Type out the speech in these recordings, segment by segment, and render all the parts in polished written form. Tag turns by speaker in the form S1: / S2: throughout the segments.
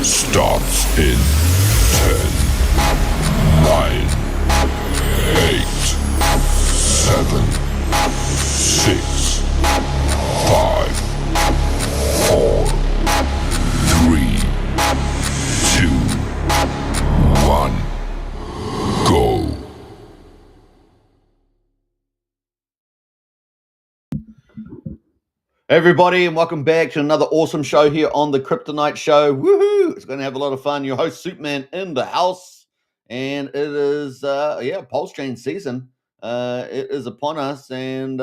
S1: starts in 10, 9, 8, 7, 6, 5, 4, 3, 2, 1, go.
S2: Everybody, and welcome back to another awesome show here on the Kryptonite Show. Woohoo! It's going to have a lot of fun. Your host, Superman, in the house. And it is, PulseChain season. It is upon us. And,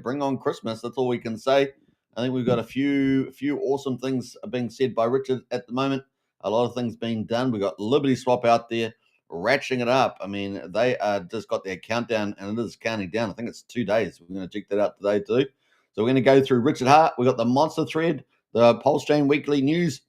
S2: bring on Christmas. That's all we can say. I think we've got a few awesome things being said by Richard at the moment. A lot of things being done. We've got Liberty Swap out there, ratcheting it up. I mean, they just got their countdown, and it is counting down. I think it's 2 days. We're going to check that out today, too. So we're going to go through Richard Hart. We've got the Monster Thread, the PulseChain Weekly News,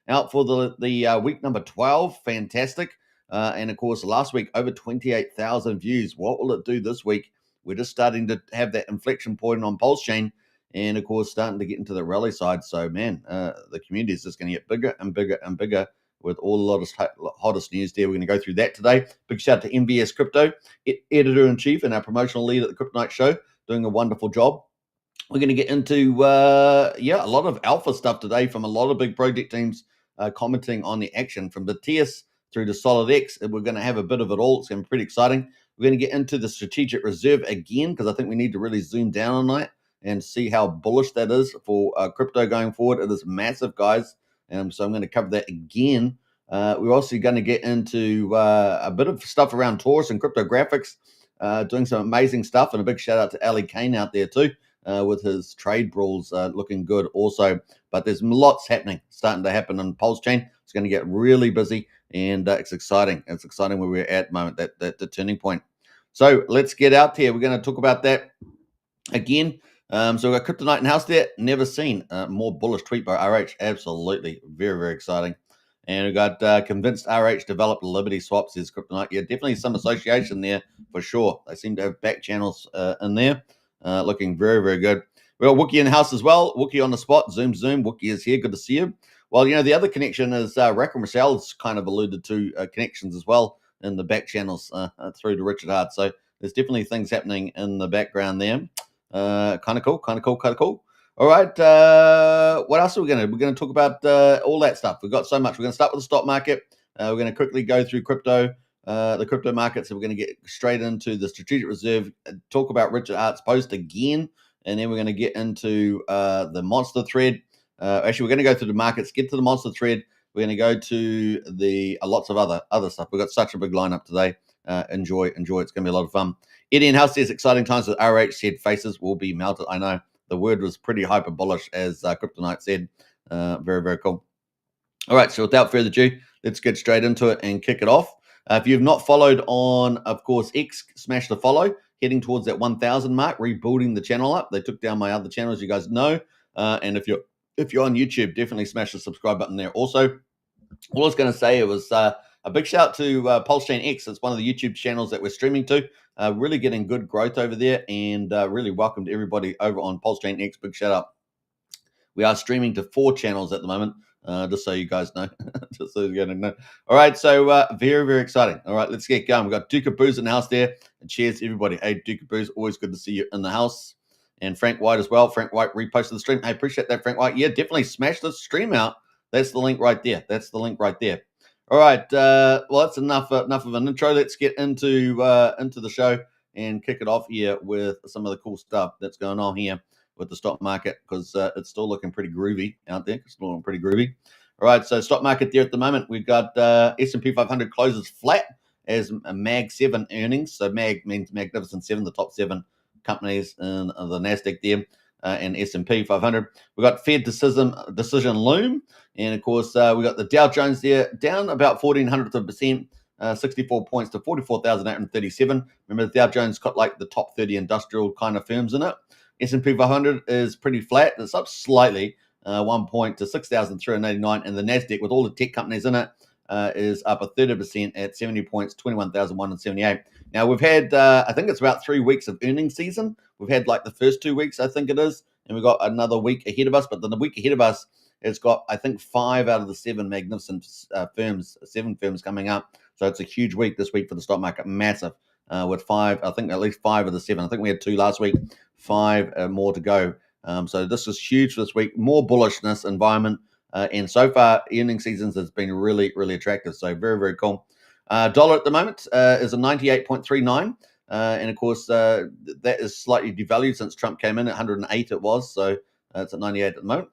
S2: out for the week number 12. Fantastic. And, of course, last week, over 28,000 views. What will it do this week? We're just starting to have that inflection point on PulseChain and, of course, starting to get into the rally side. So, man, the community is just going to get bigger and bigger and bigger with all the hottest news there. We're going to go through that today. Big shout out to MVS Crypto, Editor-in-Chief and our promotional lead at the Kryptonite Show, doing a wonderful job. We're going to get into, a lot of alpha stuff today from a lot of big project teams commenting on the action from the TS through to Solid X. We're going to have a bit of it all. It's going to be pretty exciting. We're going to get into the strategic reserve again because I think we need to really zoom down on that and see how bullish that is for crypto going forward. It is massive, guys. So I'm going to cover that again. We're also going to get into a bit of stuff around Taurus and cryptographics. Doing some amazing stuff, and a big shout out to Ali Kane out there too, with his trade brawls looking good also. But there's lots starting to happen on PulseChain. It's going to get really busy, and it's exciting. It's exciting where we're at the moment, the turning point. So let's get out here. We're going to talk about that again. So we've got Kryptonite in house there. Never seen a more bullish tweet by RH. Absolutely, very, very exciting. And we got convinced RH developed Liberty Swap, says Kryptonite. Yeah, definitely some association there for sure. They seem to have back channels in there. Looking very, very good. We got Wookie in the house as well. Wookie on the spot. Zoom. Wookie is here. Good to see you. Well, the other connection is Racker Michelle's kind of alluded to connections as well in the back channels through to Richard Hart. So there's definitely things happening in the background there. Kind of cool. All right, what else are we going to do? We're going to talk about all that stuff. We've got so much. We're going to start with the stock market. We're going to quickly go through crypto, the crypto markets. So we're going to get straight into the strategic reserve, talk about Richard Hart's post again, and then we're going to get into the monster thread. Actually, we're going to go through the markets, get to the monster thread. We're going to go to the lots of other stuff. We've got such a big lineup today. Enjoy. It's going to be a lot of fun. Eddie in house says exciting times with RH said faces will be melted. I know. The word was pretty hyper bullish, as Kryptonite said. Very, very cool. All right, so without further ado, let's get straight into it and kick it off. If you've not followed on, of course, X, smash the follow. Heading towards that 1,000 mark, rebuilding the channel up. They took down my other channels, you guys know. And if you're on YouTube, definitely smash the subscribe button there. Also, all I was going to say, it was a big shout to PulseChain X. It's one of the YouTube channels that we're streaming to. Really getting good growth over there, and really welcome to everybody over on PulseChain X. Big shout out. We are streaming to 4 channels at the moment, just so you guys know. Just so you're going to know. All right, so very, very exciting. All right, let's get going. We've got Duke of Booze in the house there. And cheers, everybody. Hey, Duke of Booze, always good to see you in the house. And Frank White as well. Frank White reposted the stream. I appreciate that, Frank White. Yeah, definitely smash the stream out. That's the link right there. All right, well, that's enough of an intro. Let's get into the show and kick it off here with some of the cool stuff that's going on here with the stock market, because it's still looking pretty groovy out there. It's still looking pretty groovy. All right, so stock market there at the moment, we've got S&P 500 closes flat as Mag 7 earnings. So Mag means Magnificent 7, the top 7 companies in the NASDAQ there. And S&P 500. We've got Fed decision loom. And, of course, we got the Dow Jones there down about 0.14%, 64 points to 44,837. Remember, the Dow Jones got like the top 30 industrial kind of firms in it. S&P 500 is pretty flat. It's up slightly, 1 point to 6,389. And the NASDAQ, with all the tech companies in it, is up a 30% at 70 points, 21,178. Now, we've had, I think it's about 3 weeks of earnings season. We've had like the first 2 weeks, I think it is, and we've got another week ahead of us. But then the week ahead of us it's got, I think, 5 out of the 7 magnificent firms, 7 firms coming up. So it's a huge week this week for the stock market, massive, with 5, I think at least 5 of the 7. I think we had 2 last week, 5 more to go. So this is huge for this week, more bullishness environment. And so far, earning seasons has been really, really attractive. So very, very cool. Dollar at the moment is a 98.39. And of course, that is slightly devalued since Trump came in at 108. It was. So it's at 98 at the moment.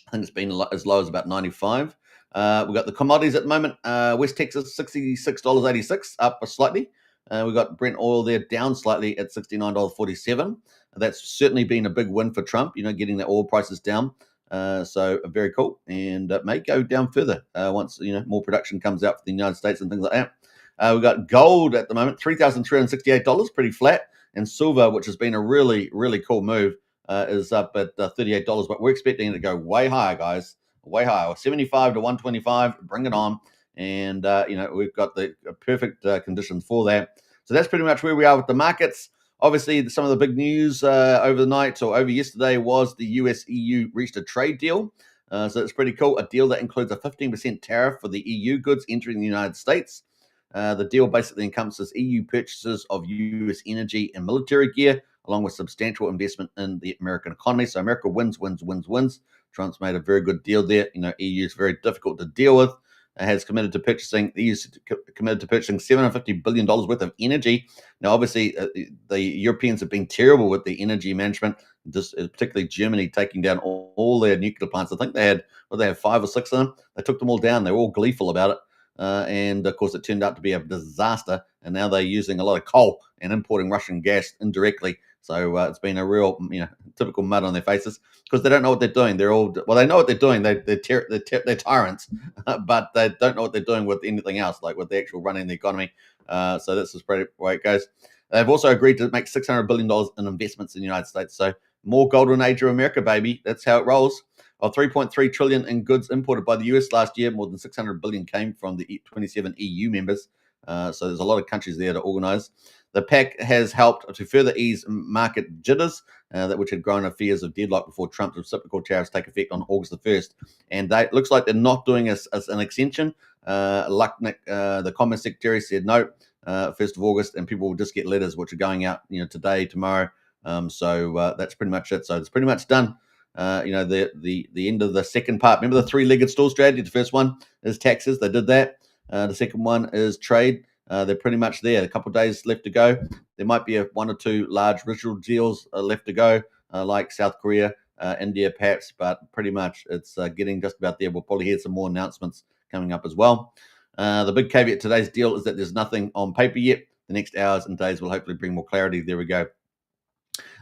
S2: I think it's been as low as about 95. We've got the commodities at the moment. West Texas, $66.86, up slightly. We've got Brent oil there down slightly at $69.47. That's certainly been a big win for Trump, getting the oil prices down. So very cool. And it may go down further once, more production comes out for the United States and things like that. We've got gold at the moment, $3,368, pretty flat. And silver, which has been a really, really cool move, is up at $38, but we're expecting it to go way higher, guys, way higher, 75 to 125. Bring it on, and we've got the perfect conditions for that. So that's pretty much where we are with the markets. Obviously, some of the big news over the night or over yesterday was the US-EU reached a trade deal. So it's pretty cool. A deal that includes a 15% tariff for the EU goods entering the United States. The deal basically encompasses EU purchases of US energy and military gear, along with substantial investment in the American economy. So America wins, wins, wins, wins. Trump's made a very good deal there. EU is very difficult to deal with. It has committed to purchasing, the EU is committed to purchasing $750 billion worth of energy. Now, obviously, the Europeans have been terrible with the energy management, particularly Germany taking down all their nuclear plants. I think they had 5 or 6 of them. They took them all down. They were all gleeful about it. And of course, it turned out to be a disaster. And now they're using a lot of coal and importing Russian gas indirectly. So it's been a real, typical mud on their faces because they don't know what they're doing. They know what they're doing. They're tyrants, but they don't know what they're doing with anything else, like with the actual running the economy. So this is pretty where it goes. They've also agreed to make $600 billion in investments in the United States. So more golden age of America, baby. That's how it rolls. Of 3.3 trillion in goods imported by the US last year, more than 600 billion came from the 27 EU members. So there's a lot of countries there to organize. The pact has helped to further ease market jitters, which had grown fears of deadlock before Trump's reciprocal tariffs take effect on August the 1st. And it looks like they're not doing as an extension. Lucknick, the Commerce Secretary, said no, 1st of August, and people will just get letters which are going out, today, tomorrow. So that's pretty much it. So it's pretty much done. The end of the second part. Remember the 3-legged stool strategy? The first one is taxes. They did that. The second one is trade. They're pretty much there. A couple of days left to go. There might be 1 or 2 large ritual deals left to go, like South Korea, India perhaps, but pretty much it's getting just about there. We'll probably hear some more announcements coming up as well. The big caveat to today's deal is that there's nothing on paper yet. The next hours and days will hopefully bring more clarity. There we go.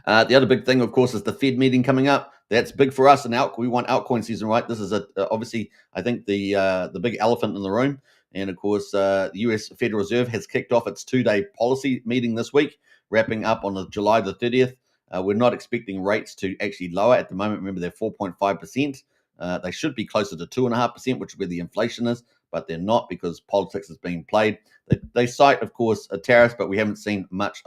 S2: The other big thing, of course, is the Fed meeting coming up. That's big for us, and we want altcoin season, right? This is obviously, I think, the big elephant in the room. And of course, the U.S. Federal Reserve has kicked off its 2-day policy meeting this week, wrapping up on July the 30th. We're not expecting rates to actually lower at the moment. Remember, they're 4.5%. They should be closer to 2.5%, which is where the inflation is, but they're not because politics is being played. They cite, of course, tariffs, but we haven't seen much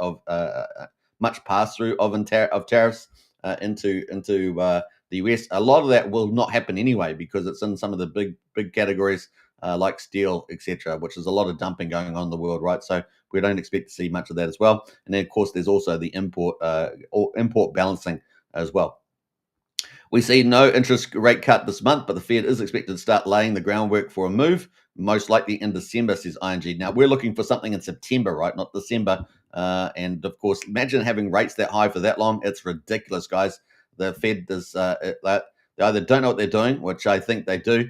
S2: pass through of tariffs into the US. A lot of that will not happen anyway because it's in some of the big categories like steel, etc., which is a lot of dumping going on in the world, right? So we don't expect to see much of that as well. And then, of course, there's also the import balancing as well. We see no interest rate cut this month, but the Fed is expected to start laying the groundwork for a move, most likely in December, says ING. Now, we're looking for something in September, right? Not December. And, of course, imagine having rates that high for that long. It's ridiculous, guys. The Fed does they either don't know what they're doing, which I think they do,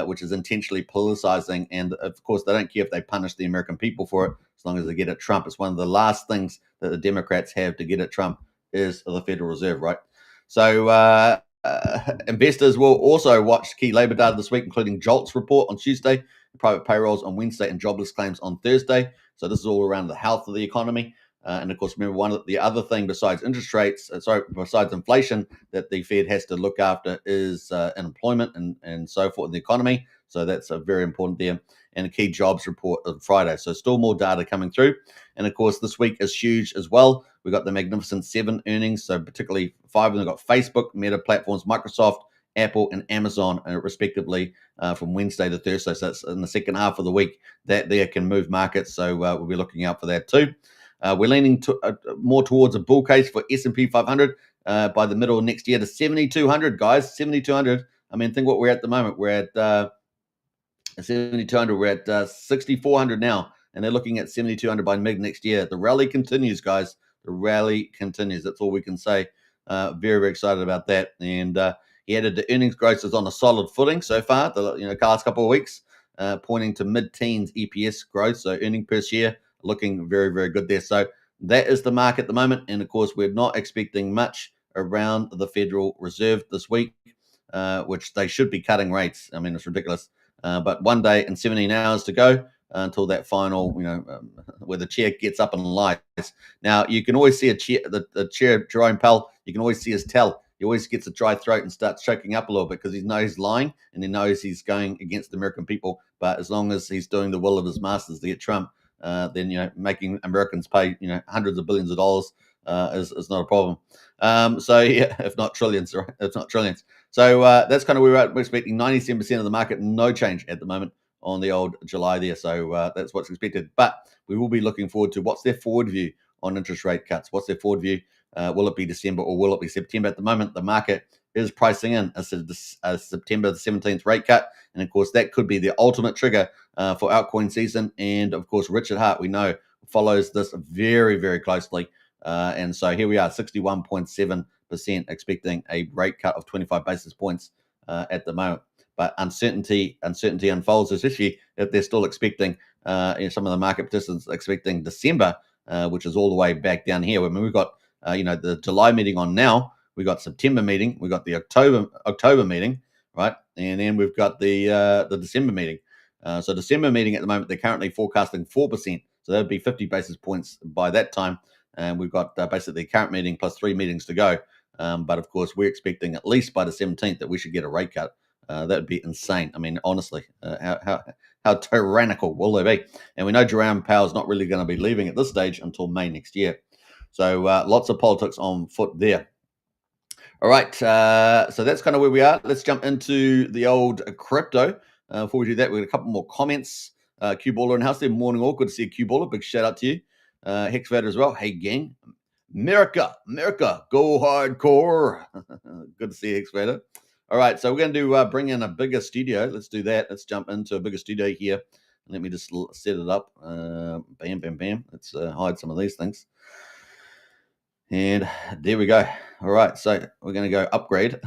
S2: which is intentionally politicizing. And, of course, they don't care if they punish the American people for it as long as they get at Trump. It's one of the last things that the Democrats have to get at Trump is the Federal Reserve, right? So investors will also watch key labor data this week, including JOLTS report on Tuesday, private payrolls on Wednesday, and jobless claims on Thursday. So this is all around the health of the economy. And of course, remember the other thing besides interest rates, besides inflation, that the Fed has to look after is unemployment and so forth in the economy. So that's very important there. And a key jobs report on Friday. So still more data coming through. And of course, this week is huge as well. We've got the Magnificent 7 earnings. So particularly 5 of them got Facebook, Meta Platforms, Microsoft, Apple, and Amazon, respectively, from Wednesday to Thursday. So that's in the second half of the week that there can move markets. So we'll be looking out for that too. We're leaning more towards a bull case for S&P 500 by the middle of next year to 7,200, guys. 7,200. I mean, think what we're at the moment. We're at 7,200. We're at 6,400 now, and they're looking at 7,200 by mid next year. The rally continues, guys. The rally continues. That's all we can say. Very, very excited about that. And he added the earnings growth is on a solid footing so far. The last couple of weeks, pointing to mid-teens EPS growth. So earning per share looking very, very good there. So that is the market at the moment. And of course, we're not expecting much around the Federal Reserve this week, which they should be cutting rates. I mean, it's ridiculous. But 1 day and 17 hours to go until that final, where the chair gets up and lies. Now, you can always see the chair, Jerome Powell, you can always see his tell. He always gets a dry throat and starts choking up a little bit because he knows he's lying and he knows he's going against the American people. But as long as he's doing the will of his masters to get Trump, then, making Americans pay, hundreds of billions of dollars is not a problem. So, yeah, if not trillions, right? If not trillions. So that's kind of where we're expecting 97% of the market, no change at the moment on the old July there. So that's what's expected. But we will be looking forward to what's their forward view on interest rate cuts. What's their forward view? Will it be December or will it be September? At the moment, the market is pricing in a September the 17th rate cut. And, of course, that could be the ultimate trigger for altcoin season. And, of course, Richard Hart, we know, follows this very, very closely. And so here we are, 61.7%, expecting a rate cut of 25 basis points at the moment. But uncertainty unfolds, especially if they're still expecting, some of the market participants expecting December, which is all the way back down here. I mean, we've got, the July meeting on now. We've got September meeting. We've got the October meeting, right? And then we've got the December meeting. So December meeting at the moment, they're currently forecasting 4%. So that would be 50 basis points by that time. And we've got basically the current meeting plus 3 meetings to go. But, of course, we're expecting at least by the 17th that we should get a rate cut. That would be insane. I mean, honestly, how tyrannical will they be? And we know Jerome Powell's not really going to be leaving at this stage until May next year. So lots of politics on foot there. All right, so that's kind of where we are. Let's jump into the old crypto. Before we do that, we've got a couple more comments. Q Baller in house there. Morning all. Good to see you, Q Baller. Big shout out to you. Hex Vader as well. Hey, gang. America, go hardcore. Good to see you, Hex Vader. All right, so we're going to bring in a bigger studio. Let's do that. Let's jump into a bigger studio here. Let me just set it up. Bam, bam, bam. Let's hide some of these things. And there we go. All right, so we're going to go upgrade.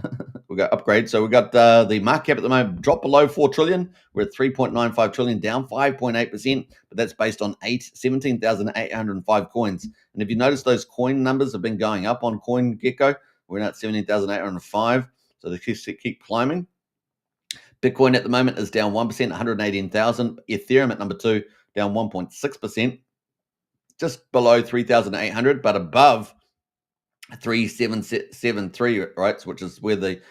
S2: We'll go upgrade. So we've got the market cap at the moment drop below 4 trillion. We're at 3.95 trillion, down 5.8%, but that's based on 17,805 coins. And if you notice, those coin numbers have been going up on CoinGecko. We're now at 17,805, so they keep climbing. Bitcoin at the moment is down 1%, 118,000. Ethereum at number 2, down 1.6%, just below 3,800, but above 3,773, right? Which is where the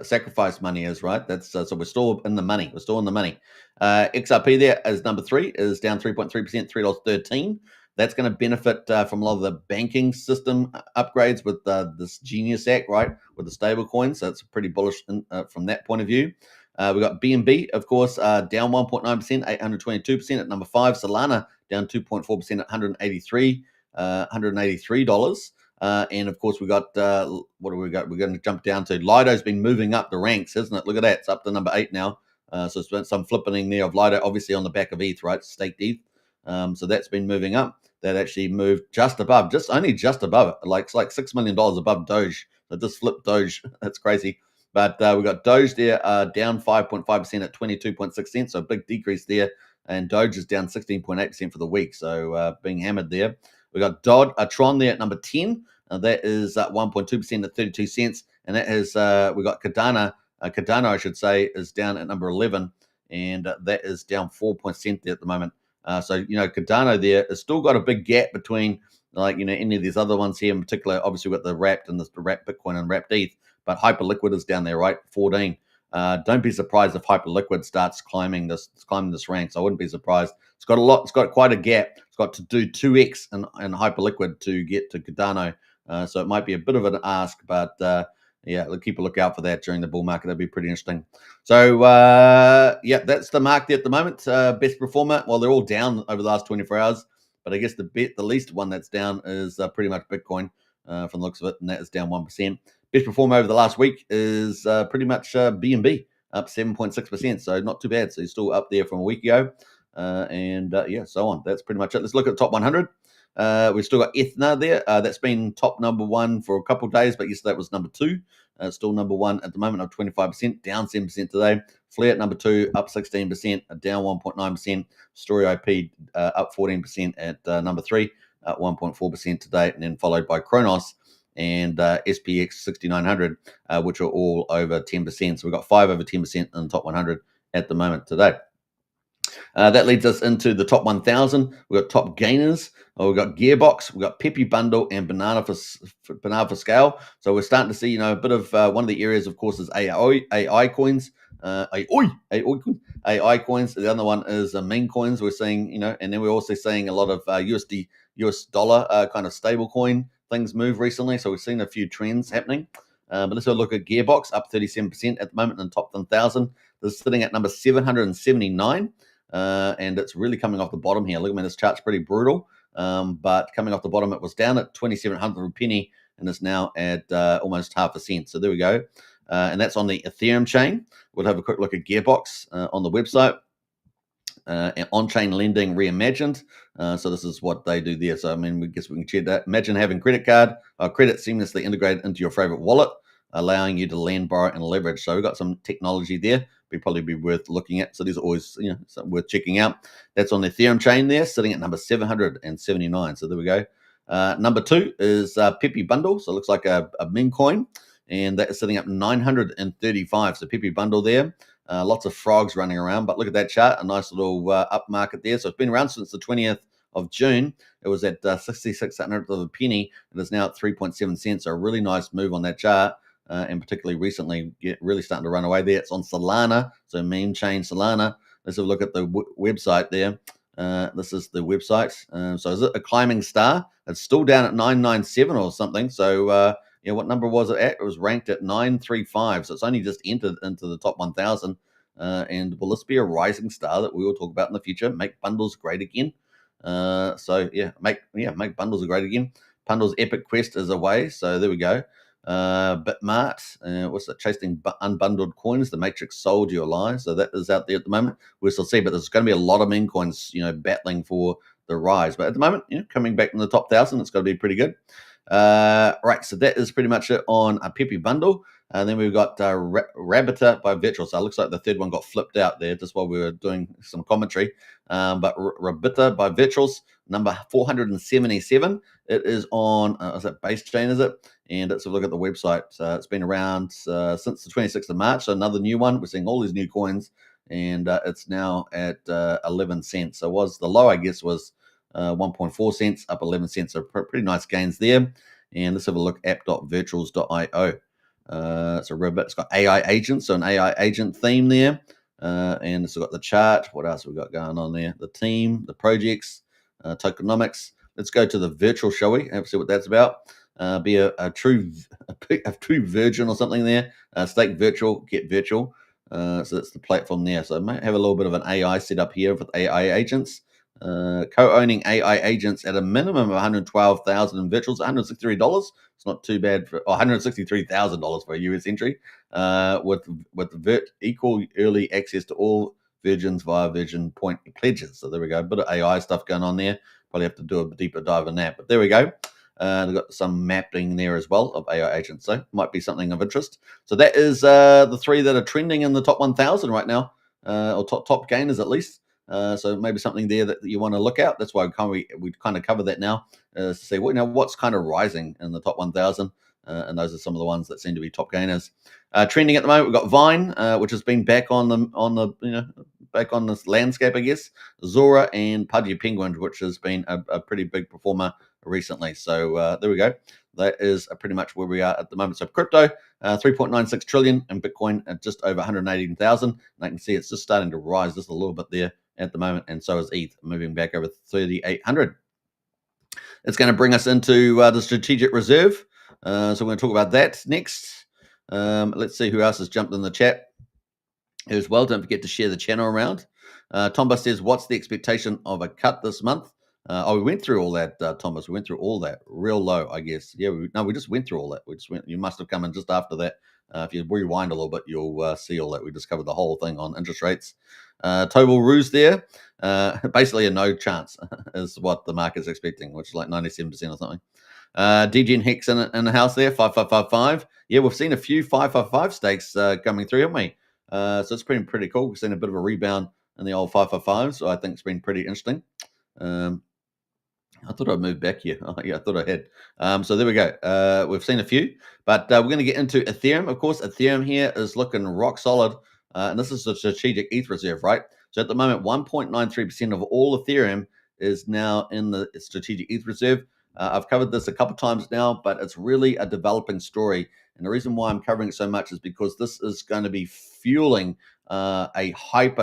S2: sacrifice money is, right? That's so we're still in the money. We're still in the money. XRP there is number 3, is down 3.3%, $3.13. That's going to benefit from a lot of the banking system upgrades with this Genius Act, right? With the stable coins. So it's pretty bullish from that point of view. We've got BNB, of course, down 1.9%, $822 at number 5. Solana down 2.4% at $183. And of course, we got what do we got? We're going to jump down to Lido's been moving up the ranks, isn't it? Look at that. It's up to number 8 now. So it's been some flipping there of Lido, obviously on the back of ETH, right? Staked ETH. So that's been moving up. That actually moved just above it, like it's like $6 million above Doge. So just flipped Doge. That's crazy. But we got Doge there down 5.5% at 22.6 cents. So a big decrease there. And Doge is down 16.8% for the week. So being hammered there. We got Tron there at number 10. That is 1.2% at 32 cents. And that is, we got Cardano, I should say, is down at number 11. And that is down 4% there at the moment. So, Cardano there has still got a big gap between, any of these other ones here in particular. Obviously, we've got the Wrapped and the Wrapped Bitcoin and Wrapped ETH. But Hyperliquid is down there, right? 14. Don't be surprised if Hyperliquid starts climbing this rank. So I wouldn't be surprised. It's got quite a gap. It's got to do 2x in Hyperliquid to get to Cardano. So it might be a bit of an ask, but yeah, keep a lookout for that during the bull market. That'd be pretty interesting. So yeah, that's the market at the moment. Best performer. Well, they're all down over the last 24 hours, but I guess the least one that's down is pretty much Bitcoin from the looks of it, and that is down 1%. Best performer over the last week is pretty much BNB, up 7.6%. So not too bad. So you're still up there from a week ago, and yeah, so on. That's pretty much it. Let's look at the top 100. We've still got Ethna there. That's been top number one for a couple of days, but yesterday it was number two. Still number one at the moment, up 25%, down 7% today. Flare at number two, up 16%, down 1.9%. Story IP up 14% at number three, up 1.4% today, and then followed by Kronos and SPX 6900, which are all over 10%. So we've got 5 over 10% in the top 100 at the moment today. That leads us into the top 1,000. We've got top gainers. We've got Gearbox. We've got Peppy Bundle and Banana for Scale. So we're starting to see, a bit of one of the areas, of course, is AI coins. AI coins. The other one is meme coins. We're seeing, and then we're also seeing a lot of US dollar kind of stable coin things move recently. So we've seen a few trends happening. But let's have a look at Gearbox, up 37% at the moment in the top 1,000. This is sitting at number 779. And it's really coming off the bottom here. Look at me, this chart's pretty brutal. But coming off the bottom, it was down at 2,700 a penny, and it's now at almost half a cent. So there we go. And that's on the Ethereum chain. We'll have a quick look at Gearbox on the website. And on-chain lending reimagined. So this is what they do there. So, we guess we can check that. Imagine having credit seamlessly integrated into your favorite wallet, allowing you to lend, borrow, and leverage. So we've got some technology there. Probably be worth looking at. So these are always, worth checking out. That's on the Ethereum chain there, sitting at number 779. So there we go. Number 2 is Peppy Bundle. So it looks like a meme coin, and that is sitting up 935. So Peppy Bundle there. Lots of frogs running around, but look at that chart. A nice little up market there. So it's been around since the 20th of June. It was at 6,600 of a penny. It is now at 3.7 cents. So a really nice move on that chart. And particularly recently, really starting to run away there. It's on Solana, so meme chain Solana. Let's have a look at the website there. This is the website. So is it a climbing star? It's still down at 997 or something. So what number was it at? It was ranked at 935. So it's only just entered into the top 1,000. And will this be a rising star that we will talk about in the future? Make bundles great again. Make bundles great again. Bundles Epic Quest is away. So there we go. Bitmart, what's that? Chasing unbundled coins. The Matrix sold you a lie. So that is out there at the moment. We'll still see, but there's going to be a lot of meme coins, battling for the rise. But at the moment, coming back in the top 1,000, it's got to be pretty good. Right, so that is pretty much it on a Peppy Bundle. And then we've got Rabbita by Virtual. So it looks like the third one got flipped out there just while we were doing some commentary. But Rabbita by Virtuals, number 477. It is on, is it base chain, is it? And let's have a look at the website. It's been around since the 26th of March. So another new one. We're seeing all these new coins. And it's now at 11 cents. So the low, I guess, was 1.4 cents, up 11 cents. So pretty nice gains there. And let's have a look, app.virtuals.io. So Rabbit, it's got AI agents, so an AI agent theme there. And it's got the chart. What else have we got going on there? The team, the projects, tokenomics. Let's go to the virtual, shall we? Have see what that's about. Be a true virgin or something there. Stake virtual, get virtual. So that's the platform there. So I might have a little bit of an AI set up here with AI agents. Co-owning AI agents at a minimum of 112,000 in virtuals, $163. It's not too bad for $163,000 for a US entry. With equal early access to all virgins via Virgin Point pledges. So there we go. A bit of AI stuff going on there. Probably have to do a deeper dive on that. But there we go. They've got some mapping there as well of AI agents. So might be something of interest. So that is the 3 that are trending in the top 1,000 right now, or top gainers at least. So maybe something there that you want to look at. That's why we kind of cover that now, to see what's kind of rising in the top 1,000. And those are some of the ones that seem to be top gainers. Trending at the moment, we've got Vine, which has been back on this landscape, I guess. Zora and Pudgy Penguin, which has been a pretty big performer recently. So there we go. That is pretty much where we are at the moment. So crypto, 3.96 trillion, and Bitcoin at just over 118,000. And I can see it's just starting to rise just a little bit there at the moment. And so is ETH, moving back over 3,800. It's going to bring us into the strategic reserve. So we're going to talk about that next. Let's see who else has jumped in the chat as well. Don't forget to share the channel around. Tomba says, what's the expectation of a cut this month? We went through all that, Thomas. We went through all that real low, I guess. Yeah, we just went through all that. You must have come in just after that. If you rewind a little bit, you'll see all that. We just covered the whole thing on interest rates. Total ruse there. Basically a no chance is what the market's expecting, which is like 97% or something. DGN Hex in the house there, 5555. Yeah, we've seen a few 555 stakes coming through, haven't we? So it's been pretty cool. We've seen a bit of a rebound in the old 555, so I think it's been pretty interesting. I thought I'd move back here. Oh, yeah, I thought I had. So there we go. We've seen a few, but we're going to get into Ethereum. Of course, Ethereum here is looking rock solid, and this is the strategic ETH reserve, right? So at the moment, 1.93% of all Ethereum is now in the strategic ETH reserve. I've covered this a couple times now, but it's really a developing story. And the reason why I'm covering it so much is because this is going to be fueling a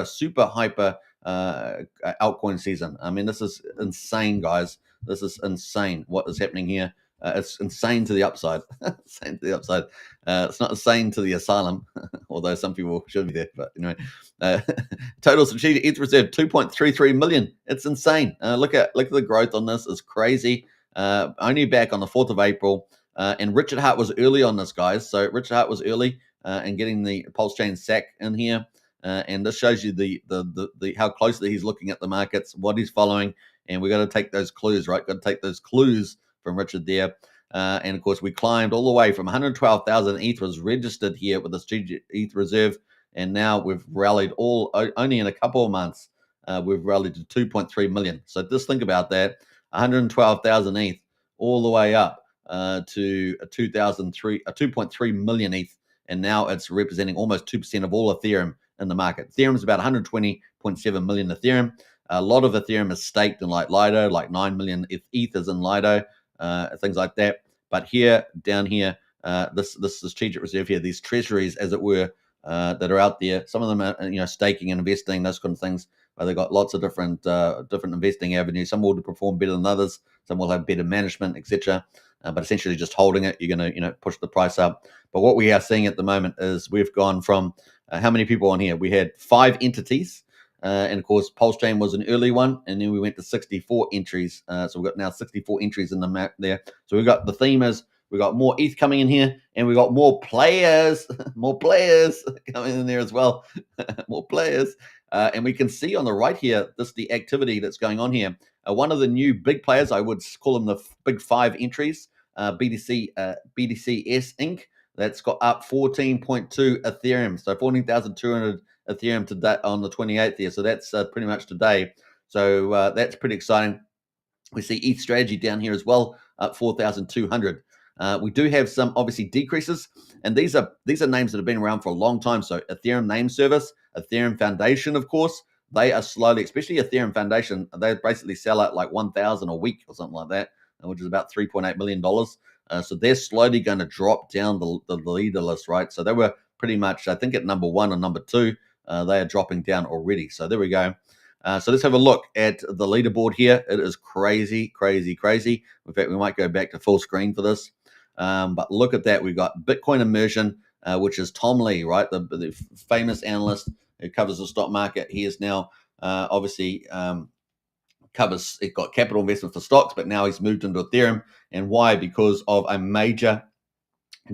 S2: super hyper altcoin season. I mean, this is insane, guys. This is insane what is happening here. It's insane to the upside. Insane to the upside. It's not insane to the asylum, although some people should be there. But anyway, total strategic ETH reserve 2.33 million. It's insane. Look at the growth on this. It's crazy. Only back on the 4th of April. And Richard Hart was early on this, guys. So Richard Hart was early in getting the PulseChain SAC in here. And this shows you the how closely he's looking at the markets, what he's following, and we got to take those clues, right? Got to take those clues from Richard there. And of course, we climbed all the way from 112,000 ETH was registered here with the strategic ETH reserve, and now we've rallied only in a couple of months. We've rallied to 2.3 million. So just think about that: 112,000 ETH all the way up to 2.3 million ETH, and now it's representing almost 2% of all Ethereum in the market. Ethereum is about 120.7 million Ethereum. A lot of Ethereum is staked in like Lido, like 9 million ETH is in Lido, things like that. But here, down here, this strategic reserve here, these treasuries, as it were, that are out there. Some of them are, staking and investing, those kind of things. They've got lots of different investing avenues. Some will perform better than others. Some will have better management, etc. But essentially, just holding it, you're going to push the price up. But what we are seeing at the moment is we've gone from how many people on here? We had 5 entities, and of course, PulseChain was an early one, and then we went to 64 entries. So we've got now 64 entries in the map there. So we've got the theme is we got more ETH coming in here, and we got more players, more players coming in there as well, more players. And we can see on the right here, the activity that's going on here. One of the new big players, I would call them the big 5 entries, BTCS Inc. That's got up 14.2 Ethereum, so 14,200 Ethereum today on the 28th here. So that's pretty much today. So that's pretty exciting. We see ETH strategy down here as well, up 4,200. We do have some obviously decreases, and these are names that have been around for a long time. So Ethereum Name Service, Ethereum Foundation, of course, they are slowly, especially Ethereum Foundation, they basically sell out like 1,000 a week or something like that, which is about $3.8 million. So they're slowly going to drop down the leader list, right? So they were pretty much, I think, at number 1 or number 2. They are dropping down already. So there we go. So let's have a look at the leaderboard here. It is crazy, crazy, crazy. In fact, we might go back to full screen for this. But look at that. We've got Bitcoin Immersion, which is Tom Lee, right? The famous analyst who covers the stock market. He is now obviously it got capital investment for stocks, but now he's moved into Ethereum. And why? Because of a major,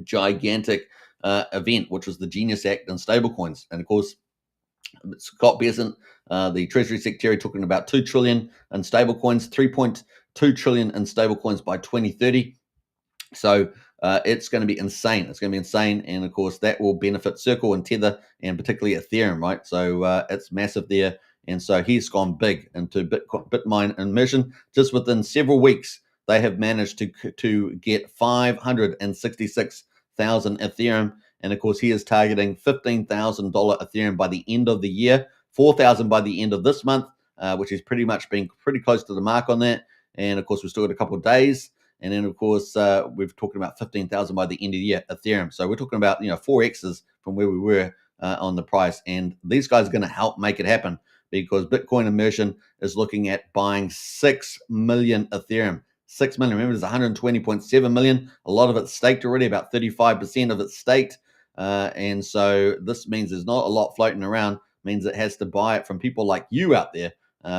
S2: gigantic event, which was the Genius Act and stablecoins. And of course, Scott Bessent, the Treasury Secretary, talking about 2 trillion in stablecoins, 3.2 trillion in stablecoins by 2030. So it's going to be insane. It's going to be insane. And of course, that will benefit Circle and Tether and particularly Ethereum, right? So it's massive there. And so he's gone big into Bitcoin immersion. Just within several weeks, they have managed to get 566,000 Ethereum. And of course, he is targeting $15,000 Ethereum by the end of the year, 4,000 by the end of this month, which is pretty much being pretty close to the mark on that. And of course, we've still got a couple of days. And then, of course, we're talking about 15,000 by the end of the year, Ethereum. So we're talking about 4x's from where we were on the price. And these guys are going to help make it happen because Bitcoin Immersion is looking at buying 6 million Ethereum. 6 million. Remember, there's 120.7 million. A lot of it's staked already, about 35% of it's staked. And so this means there's not a lot floating around, means it has to buy it from people like you out there,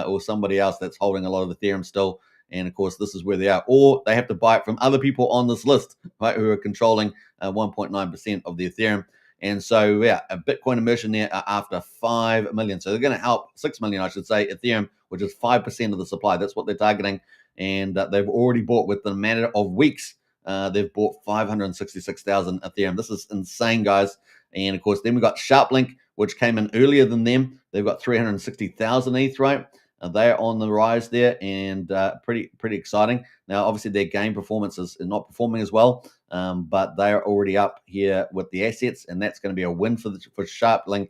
S2: or somebody else that's holding a lot of Ethereum still. And of course, this is where they are, or they have to buy it from other people on this list, right, who are controlling 1.9% of the Ethereum. And so, yeah, a Bitcoin immersion there after 5 million. So they're going to help 6 million, I should say, Ethereum, which is 5% of the supply. That's what they're targeting. And they've already bought, within a matter of weeks, they've bought 566,000 Ethereum. This is insane, guys. And of course, then we got SharpLink, which came in earlier than them. They've got 360,000 ETH, right? They're on the rise there, and pretty exciting. Now, obviously, their game performance is not performing as well, but they are already up here with the assets, and that's going to be a win for SharpLink.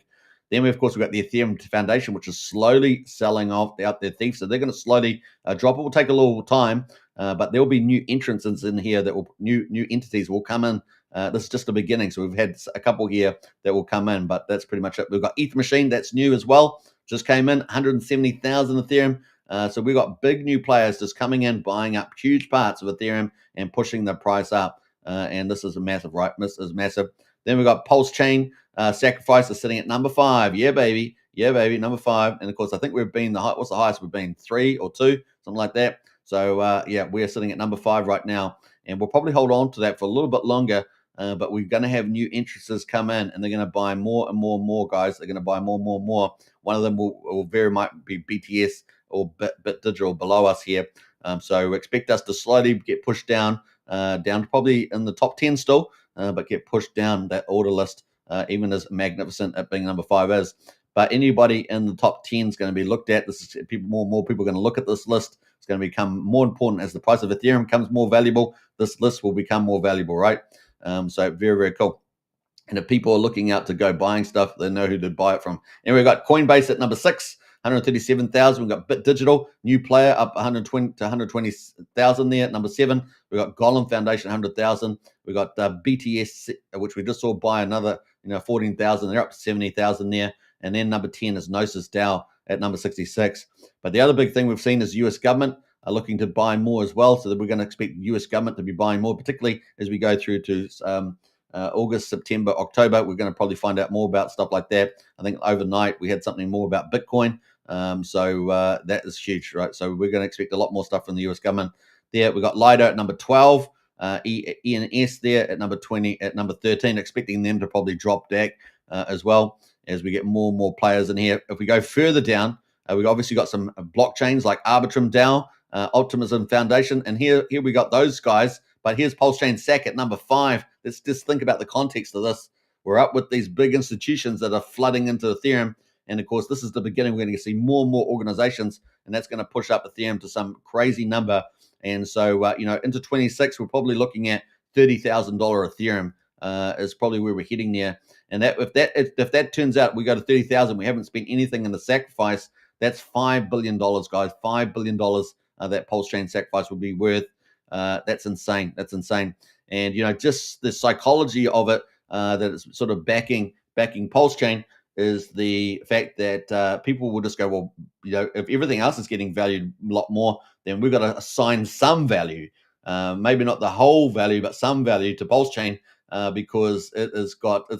S2: Then we, of course, we've got the Ethereum Foundation, which is slowly selling off out their thief. So they're going to slowly drop. It will take a little time, but there will be new entrants in here that will new entities will come in. This is just the beginning. So we've had a couple here that will come in, but that's pretty much it. We've got ETH Machine, that's new as well. Just came in, 170,000 Ethereum. So we've got big new players just coming in, buying up huge parts of Ethereum and pushing the price up. And this is a massive, right? This is massive. Then we've got PulseChain. Sacrifice is sitting at number 5. Yeah, baby. Yeah, baby. Number 5. And of course, I think we've been what's the highest? We've been 3 or 2, something like that. So yeah, we're sitting at number 5 right now. And we'll probably hold on to that for a little bit longer. But we're going to have new interests come in, and they're going to buy more and more and more, guys. They're going to buy more and more and more. One of them will very might be BTS or Bit Digital below us here. So expect us to slowly get pushed down to probably in the top 10 still, but get pushed down that order list, even as magnificent at being number 5 is. But anybody in the top 10 is going to be looked at. This is more people are going to look at this list. It's going to become more important as the price of Ethereum becomes more valuable. This list will become more valuable, right? So very, very cool. And if people are looking out to go buying stuff, they know who to buy it from. And we've got Coinbase at number 6, 137,000. We've got Bit Digital, new player, up 120 to 120,000 there at number 7. We've got Golem Foundation, 100,000. We've got BTS, which we just saw buy another 14,000. They're up to 70,000 there. And then number 10 is Gnosis DAO at number 66. But the other big thing we've seen is US government are looking to buy more as well. So that we're going to expect US government to be buying more, particularly as we go through to August, September, October. We're going to probably find out more about stuff like that. I think overnight we had something more about Bitcoin. So that is huge, right? So we're going to expect a lot more stuff from the US government there. We've got Lido at number 12, ENS there at number 20, at number 13, expecting them to probably drop back as well as we get more and more players in here. If we go further down, we've obviously got some blockchains like Arbitrum DAO, Optimism Foundation, and here we got those guys. But here's PulseChain SAC at number 5. Let's just think about the context of this. We're up with these big institutions that are flooding into Ethereum. And of course, this is the beginning. We're going to see more and more organizations, and that's going to push up Ethereum to some crazy number. And so, into 26, we're probably looking at $30,000 Ethereum is probably where we're heading there. And that if that turns out we go to 30,000, we haven't spent anything in the sacrifice, that's $5 billion, guys. $5 billion that PulseChain sacrifice would be worth. That's insane. That's insane. And just the psychology of it that is sort of backing PulseChain is the fact that people will just go, well, if everything else is getting valued a lot more, then we've got to assign some value, maybe not the whole value, but some value to PulseChain because it's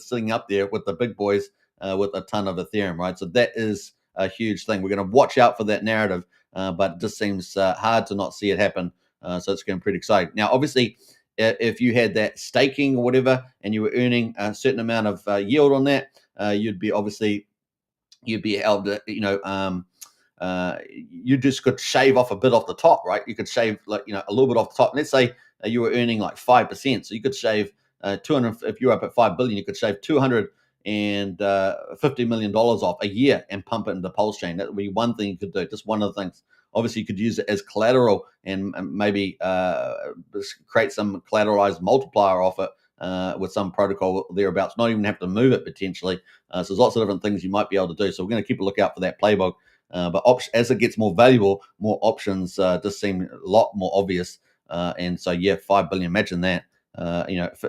S2: sitting up there with the big boys with a ton of Ethereum, right? So that is a huge thing. We're going to watch out for that narrative, but it just seems hard to not see it happen. So it's getting pretty exciting. Now, obviously, if you had that staking or whatever, and you were earning a certain amount of yield on that, you'd be able to, you just could shave off a bit off the top, right? You could shave a little bit off the top. Let's say you were earning like 5%, so you could shave 200. If you're up at 5 billion, you could shave $250 million off a year and pump it into PulseChain. That would be one thing you could do. Just one of the things. Obviously, you could use it as collateral and maybe create some collateralized multiplier off it with some protocol thereabouts. Not even have to move it potentially. So there's lots of different things you might be able to do. So we're going to keep a lookout for that playbook. But as it gets more valuable, more options just seem a lot more obvious. And so, yeah, 5 billion. Imagine that.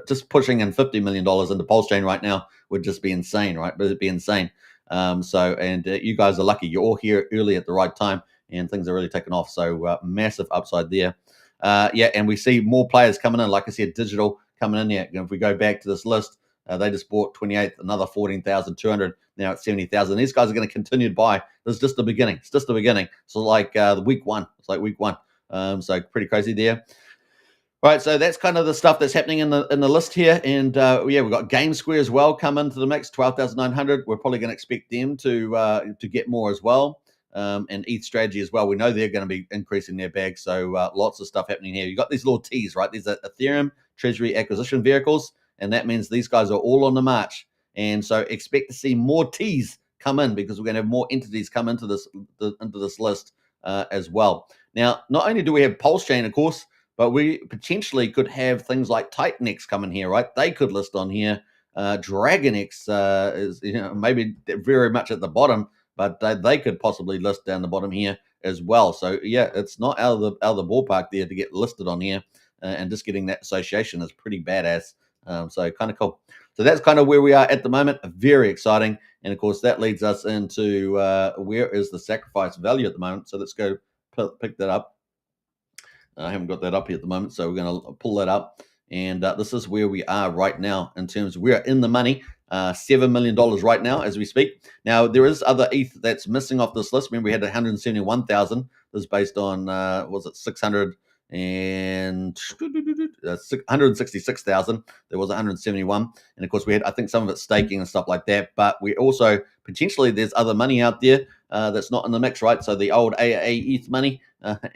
S2: Just pushing in $50 million into PulseChain right now would just be insane, right? But it'd be insane. You guys are lucky. You're all here early at the right time, and things are really taking off. So massive upside there. And we see more players coming in. Like I said, digital coming in here. If we go back to this list, They just bought 28th, another 14,200. Now it's 70,000. These guys are going to continue to buy. This is just the beginning. It's just the beginning. So like the week one. It's like week one. So pretty crazy there. Right, so that's kind of the stuff that's happening in the list here, and yeah, we've got Game Square as well come into the mix, 12,900. We're probably going to expect them to get more as well, and ETH Strategy as well. We know they're going to be increasing their bag, so lots of stuff happening here. You got these little T's, right? These are Ethereum Treasury acquisition vehicles, and that means these guys are all on the march, and so expect to see more T's come in because we're going to have more entities come into this list as well. Now, not only do we have PulseChain, of course, but we potentially could have things like Titanx come in here, right? They could list on here. DragonX is maybe very much at the bottom, but they could possibly list down the bottom here as well. So yeah, it's not out of the ballpark there to get listed on here, and just getting that association is pretty badass. So kind of cool. So that's kind of where we are at the moment. Very exciting, and of course that leads us into where is the sacrifice value at the moment. So let's go pick that up. I haven't got that up here at the moment, so we're going to pull that up. And this is where we are right now in terms of we're in the money, $7 million right now as we speak. Now, there is other ETH that's missing off this list. Remember, we had 171,000. This is based on, was it 166,000. There was 171. And of course, we had, I think, some of it staking and stuff like that. But we also, potentially, there's other money out there that's not in the mix, right? So the old AAA ETH money,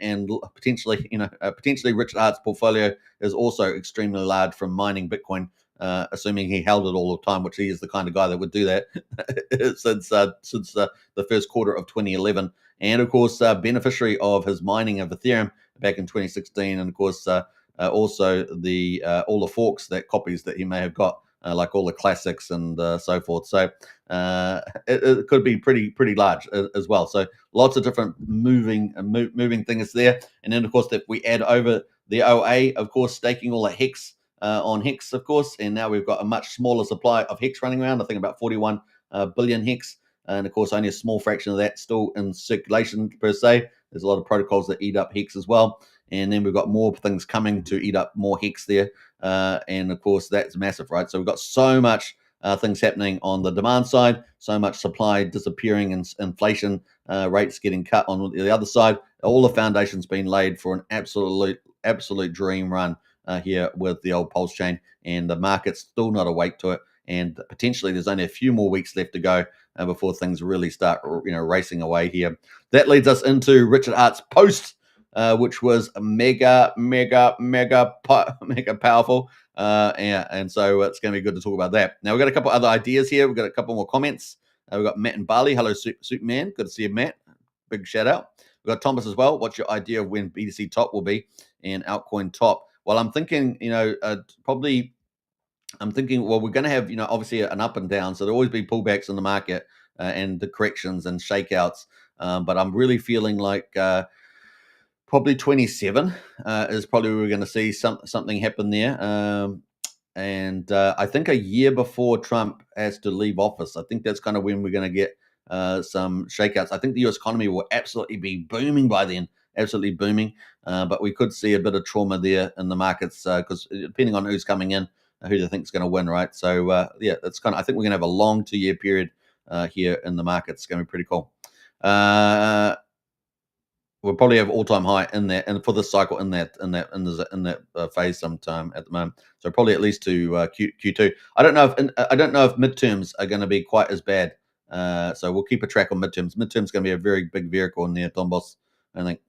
S2: and potentially, potentially Richard Hart's portfolio is also extremely large from mining Bitcoin, assuming he held it all the time, which he is the kind of guy that would do that since the first quarter of 2011. And of course, beneficiary of his mining of Ethereum back in 2016, and of course, also the all the forks that copies that he may have got, like all the classics and so forth. So it could be pretty large as well. So lots of different moving things there. And then of course, if we add over the OA, of course, staking all the Hex on Hex, of course, and now we've got a much smaller supply of Hex running around. I think about 41 billion Hex. And of course, only a small fraction of that still in circulation per se. There's a lot of protocols that eat up Hex as well. And then we've got more things coming to eat up more Hex there. And of course, that's massive, right? So we've got so much things happening on the demand side, so much supply disappearing, and inflation rates getting cut on the other side. All the foundations being laid for an absolute dream run here with the old PulseChain. And the market's still not awake to it. And potentially there's only a few more weeks left to go before things really start, racing away here. That leads us into Richard Hart's post, which was mega powerful. And so it's going to be good to talk about that. Now, we've got a couple other ideas here. We've got a couple more comments. We've got Matt and Bali. Hello, Superman. Good to see you, Matt. Big shout out. We've got Thomas as well. What's your idea of when BTC top will be and altcoin top? Well, I'm thinking, well, we're going to have, obviously an up and down. So there'll always be pullbacks in the market and the corrections and shakeouts. But I'm really feeling like probably 27 is probably where we're going to see something happen there. And I think a year before Trump has to leave office, I think that's kind of when we're going to get some shakeouts. I think the US economy will absolutely be booming by then, absolutely booming. But we could see a bit of trauma there in the markets because depending on who's coming in, who they think is going to win, right? So, yeah, that's kind of, I think we're going to have a long 2-year period here in the market. It's going to be pretty cool. We'll probably have all-time high in that, and for this cycle in that phase sometime at the moment. So probably at least to Q2. I don't know if midterms are going to be quite as bad. So we'll keep a track on midterms. Midterms going to be a very big vehicle in there, Tom Boss, I think.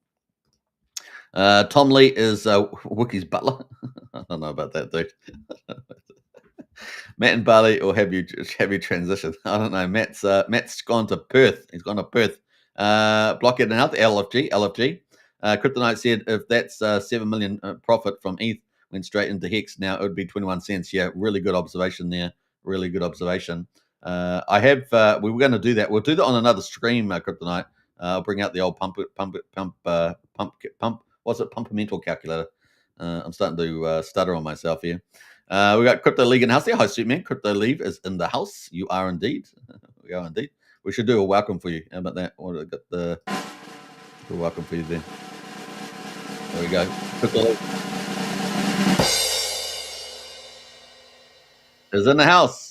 S2: Tom Lee is Wookie's butler. I don't know about that, dude. Matt and Bali, or have you transitioned? I don't know. Matt's gone to Perth. He's gone to Perth. Blockhead and Health, LFG. Kryptonite said if that's 7 million profit from ETH went straight into Hex, now it would be 21 cents. Yeah, really good observation there. Really good observation. We were going to do that. We'll do that on another stream, Kryptonite. I'll bring out the old pump. What's it? Pumpamental calculator. I'm starting to stutter on myself here. We got Crypto League in the house there. Hi, Superman. Crypto League is in the house. You are indeed. We are indeed. We should do a welcome for you. How about that? What got the welcome for you there? There we go. Crypto League. is in the house.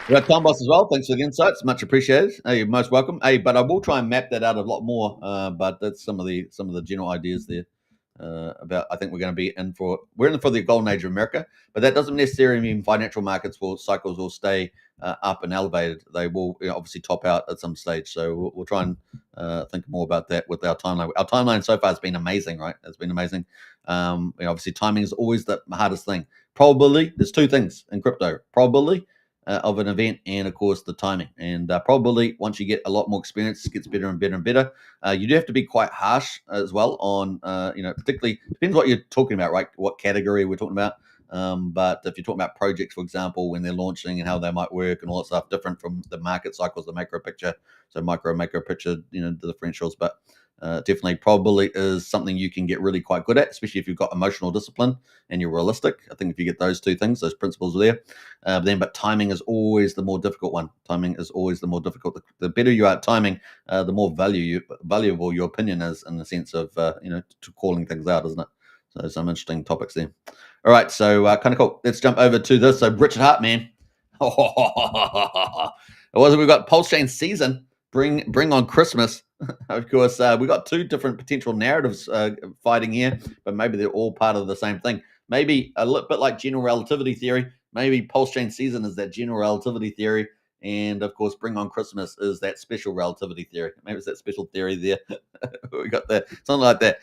S2: We got Tom Boss as well. Thanks for the insights. Much appreciated. Hey, you're most welcome. Hey, but I will try and map that out a lot more. But that's some of the general ideas there. About I think we're in for the golden age of America, but that doesn't necessarily mean financial markets cycles will stay up and elevated. They will obviously top out at some stage. So we'll try and think more about that with our timeline. Our timeline so far has been amazing, right? It's been amazing. Obviously, timing is always the hardest thing. Probability. There's two things in crypto: probability of an event, and of course the timing. And probably once you get a lot more experience, it gets better and better and better. You do have to be quite harsh as well on, particularly depends what you're talking about, right? What category we're talking about. But if you're talking about projects, for example, when they're launching and how they might work and all that stuff, different from the market cycles, the macro picture. So macro picture, the differentials. But definitely probably is something you can get really quite good at, especially if you've got emotional discipline and you're realistic. I think if you get those two things, those principles are there. But timing is always the more difficult one. Timing is always the more difficult. The better you are at timing, the more valuable your opinion is, in the sense of to calling things out, isn't it? So some interesting topics there. All right, so kind of cool. Let's jump over to this. So Richard Hart, man. We've got PulseChain season. Bring on Christmas. Of course, we got two different potential narratives fighting here, but maybe they're all part of the same thing. Maybe a little bit like general relativity theory. Maybe PulseChain season is that general relativity theory, and of course, Bring on Christmas is that special relativity theory. Maybe it's that special theory there. We got that, something like that.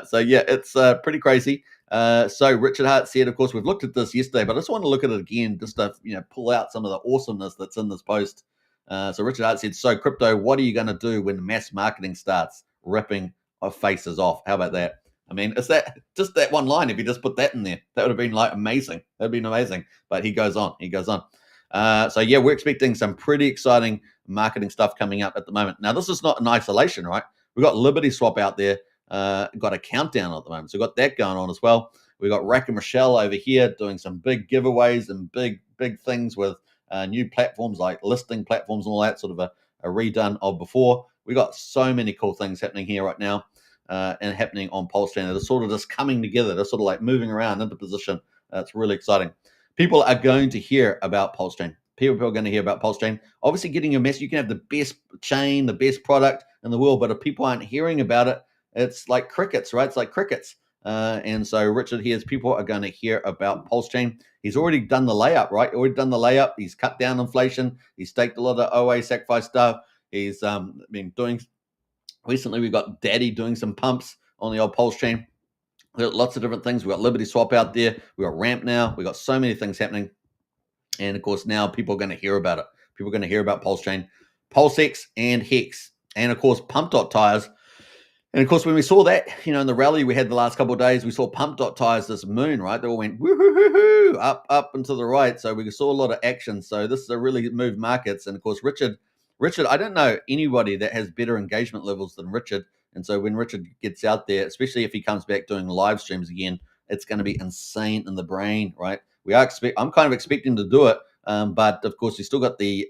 S2: So yeah, it's pretty crazy. So Richard Hart said, of course, we've looked at this yesterday, but I just want to look at it again, just to pull out some of the awesomeness that's in this post. So Richard Hart said, so crypto, what are you going to do when mass marketing starts ripping our faces off? How about that? I mean, is that just that one line? If you just put that in there, that would have been like amazing. That'd been amazing. But he goes on. So yeah, we're expecting some pretty exciting marketing stuff coming up at the moment. Now, this is not in isolation, right? We've got Liberty Swap out there. Got a countdown at the moment. So we've got that going on as well. We've got Rack and Rochelle over here doing some big giveaways and big things with new platforms like listing platforms and all that, sort of a redone of before. We got so many cool things happening here right now and happening on PulseChain that are sort of just coming together. They're sort of like moving around into position. It's really exciting. People are going to hear about PulseChain. People are going to hear about PulseChain. Obviously, getting your message, you can have the best chain, the best product in the world, but if people aren't hearing about it, it's like crickets, right? It's like crickets. And so Richard hears people are going to hear about PulseChain. He's already done the layup. He's cut down inflation. He's staked a lot of OA sacrifice stuff. He's been doing, recently we've got Daddy doing some pumps on the old PulseChain. We've got lots of different things. We've got Liberty Swap out there. We've got Ramp now. We've got so many things happening. And of course, now people are going to hear about it. People are going to hear about PulseChain, PulseX, and Hex. And of course, Pump.Tires. And of course, when we saw that, in the rally we had the last couple of days, we saw Pump.Tires this moon, right? They all went woo-hoo-hoo-hoo, up and to the right. So we saw a lot of action. So this is a really moved markets. And of course, Richard, I don't know anybody that has better engagement levels than Richard. And so when Richard gets out there, especially if he comes back doing live streams again, it's going to be insane in the brain, right? I'm kind of expecting to do it, but of course, we still got the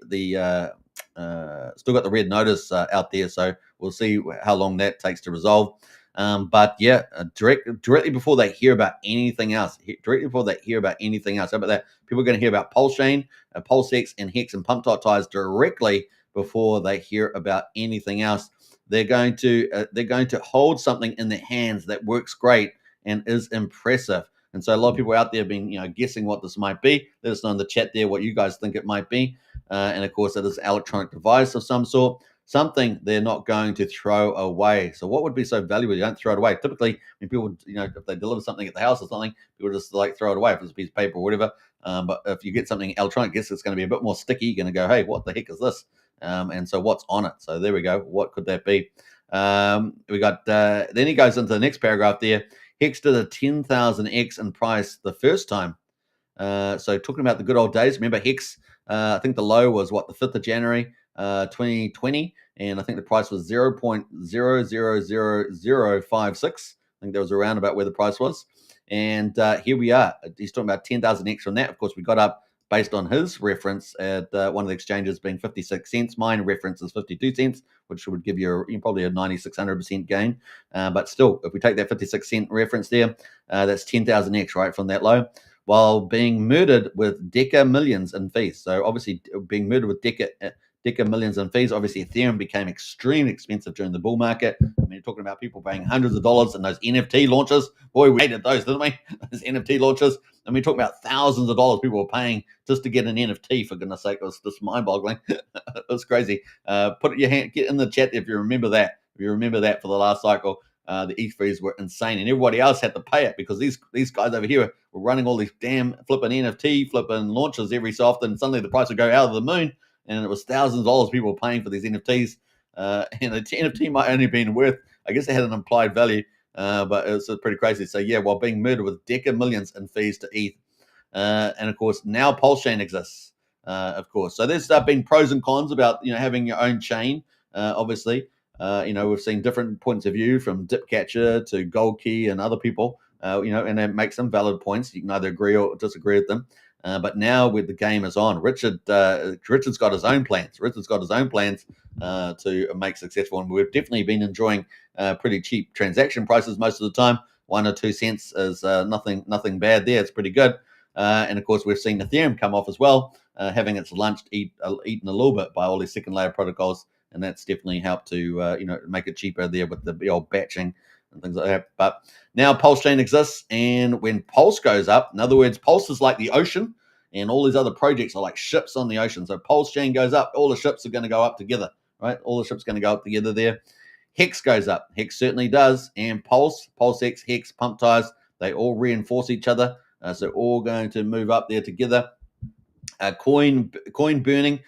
S2: red notice out there, so we'll see how long that takes to resolve. But yeah, directly before they hear about anything else, how about that? People are going to hear about PulseChain, PulseX, and Hex and Pump.Tires directly before they hear about anything else. They're going to hold something in their hands that works great and is impressive. And so a lot of people out there have been, guessing what this might be. Let us know in the chat there what you guys think it might be. And of course, it is an electronic device of some sort, something they're not going to throw away. So what would be so valuable? You don't throw it away. Typically, when people, if they deliver something at the house or something, people just like throw it away if it's a piece of paper or whatever. But if you get something electronic, I guess it's going to be a bit more sticky. You're going to go, hey, what the heck is this? And so what's on it? So there we go. What could that be? We got, then he goes into the next paragraph there. Hex did a 10,000x in price the first time. So talking about the good old days, remember Hex, I think the low was the 5th of January, 2020. And I think the price was 0.000056. I think that was around about where the price was. And here we are. He's talking about 10,000x from that. Of course, we got up based on his reference at one of the exchanges being 56 cents. Mine reference is 52 cents, which would give you probably a 9,600% gain. But still, if we take that 56-cent reference there, that's 10,000x, right, from that low, while being murdered with Deca millions in fees. So obviously being murdered with Deca millions in fees. Obviously, Ethereum became extremely expensive during the bull market. I mean, you're talking about people paying hundreds of dollars in those NFT launches. Boy, we hated those, didn't we? Those NFT launches. And we're talking about thousands of dollars people were paying just to get an NFT, for goodness sake. It was just mind-boggling. It was crazy. Put your hand, get in the chat if you remember that. If you remember that for the last cycle, the ETH fees were insane, and everybody else had to pay it because these guys over here were running all these damn flipping NFT flipping launches every so often. And suddenly the price would go out of the moon, and it was thousands of dollars people were paying for these NFTs. And the NFT might only been worth, I guess, it had an implied value, but it was pretty crazy. So yeah, while being murdered with Deca millions in fees to ETH, and of course now PulseChain exists, of course. So there's been pros and cons about having your own chain, obviously. We've seen different points of view from Dipcatcher to Gold Key and other people, and they make some valid points. You can either agree or disagree with them. But now with the game is on, Richard's got his own plans. Richard's got his own plans to make successful, and we've definitely been enjoying pretty cheap transaction prices most of the time. 1 or 2 cents is nothing bad there. It's pretty good. And of course, we've seen Ethereum come off as well, having its lunch eaten a little bit by all these second layer protocols. And that's definitely helped to make it cheaper there with the old batching and things like that. But now PulseChain exists, and when Pulse goes up, in other words, Pulse is like the ocean, and all these other projects are like ships on the ocean. So PulseChain goes up, all the ships are going to go up together, right? All the ships are going to go up together there. Hex goes up. Hex certainly does, and PulseX, Hex, Pump Tires, they all reinforce each other. So all going to move up there together. Coin burning.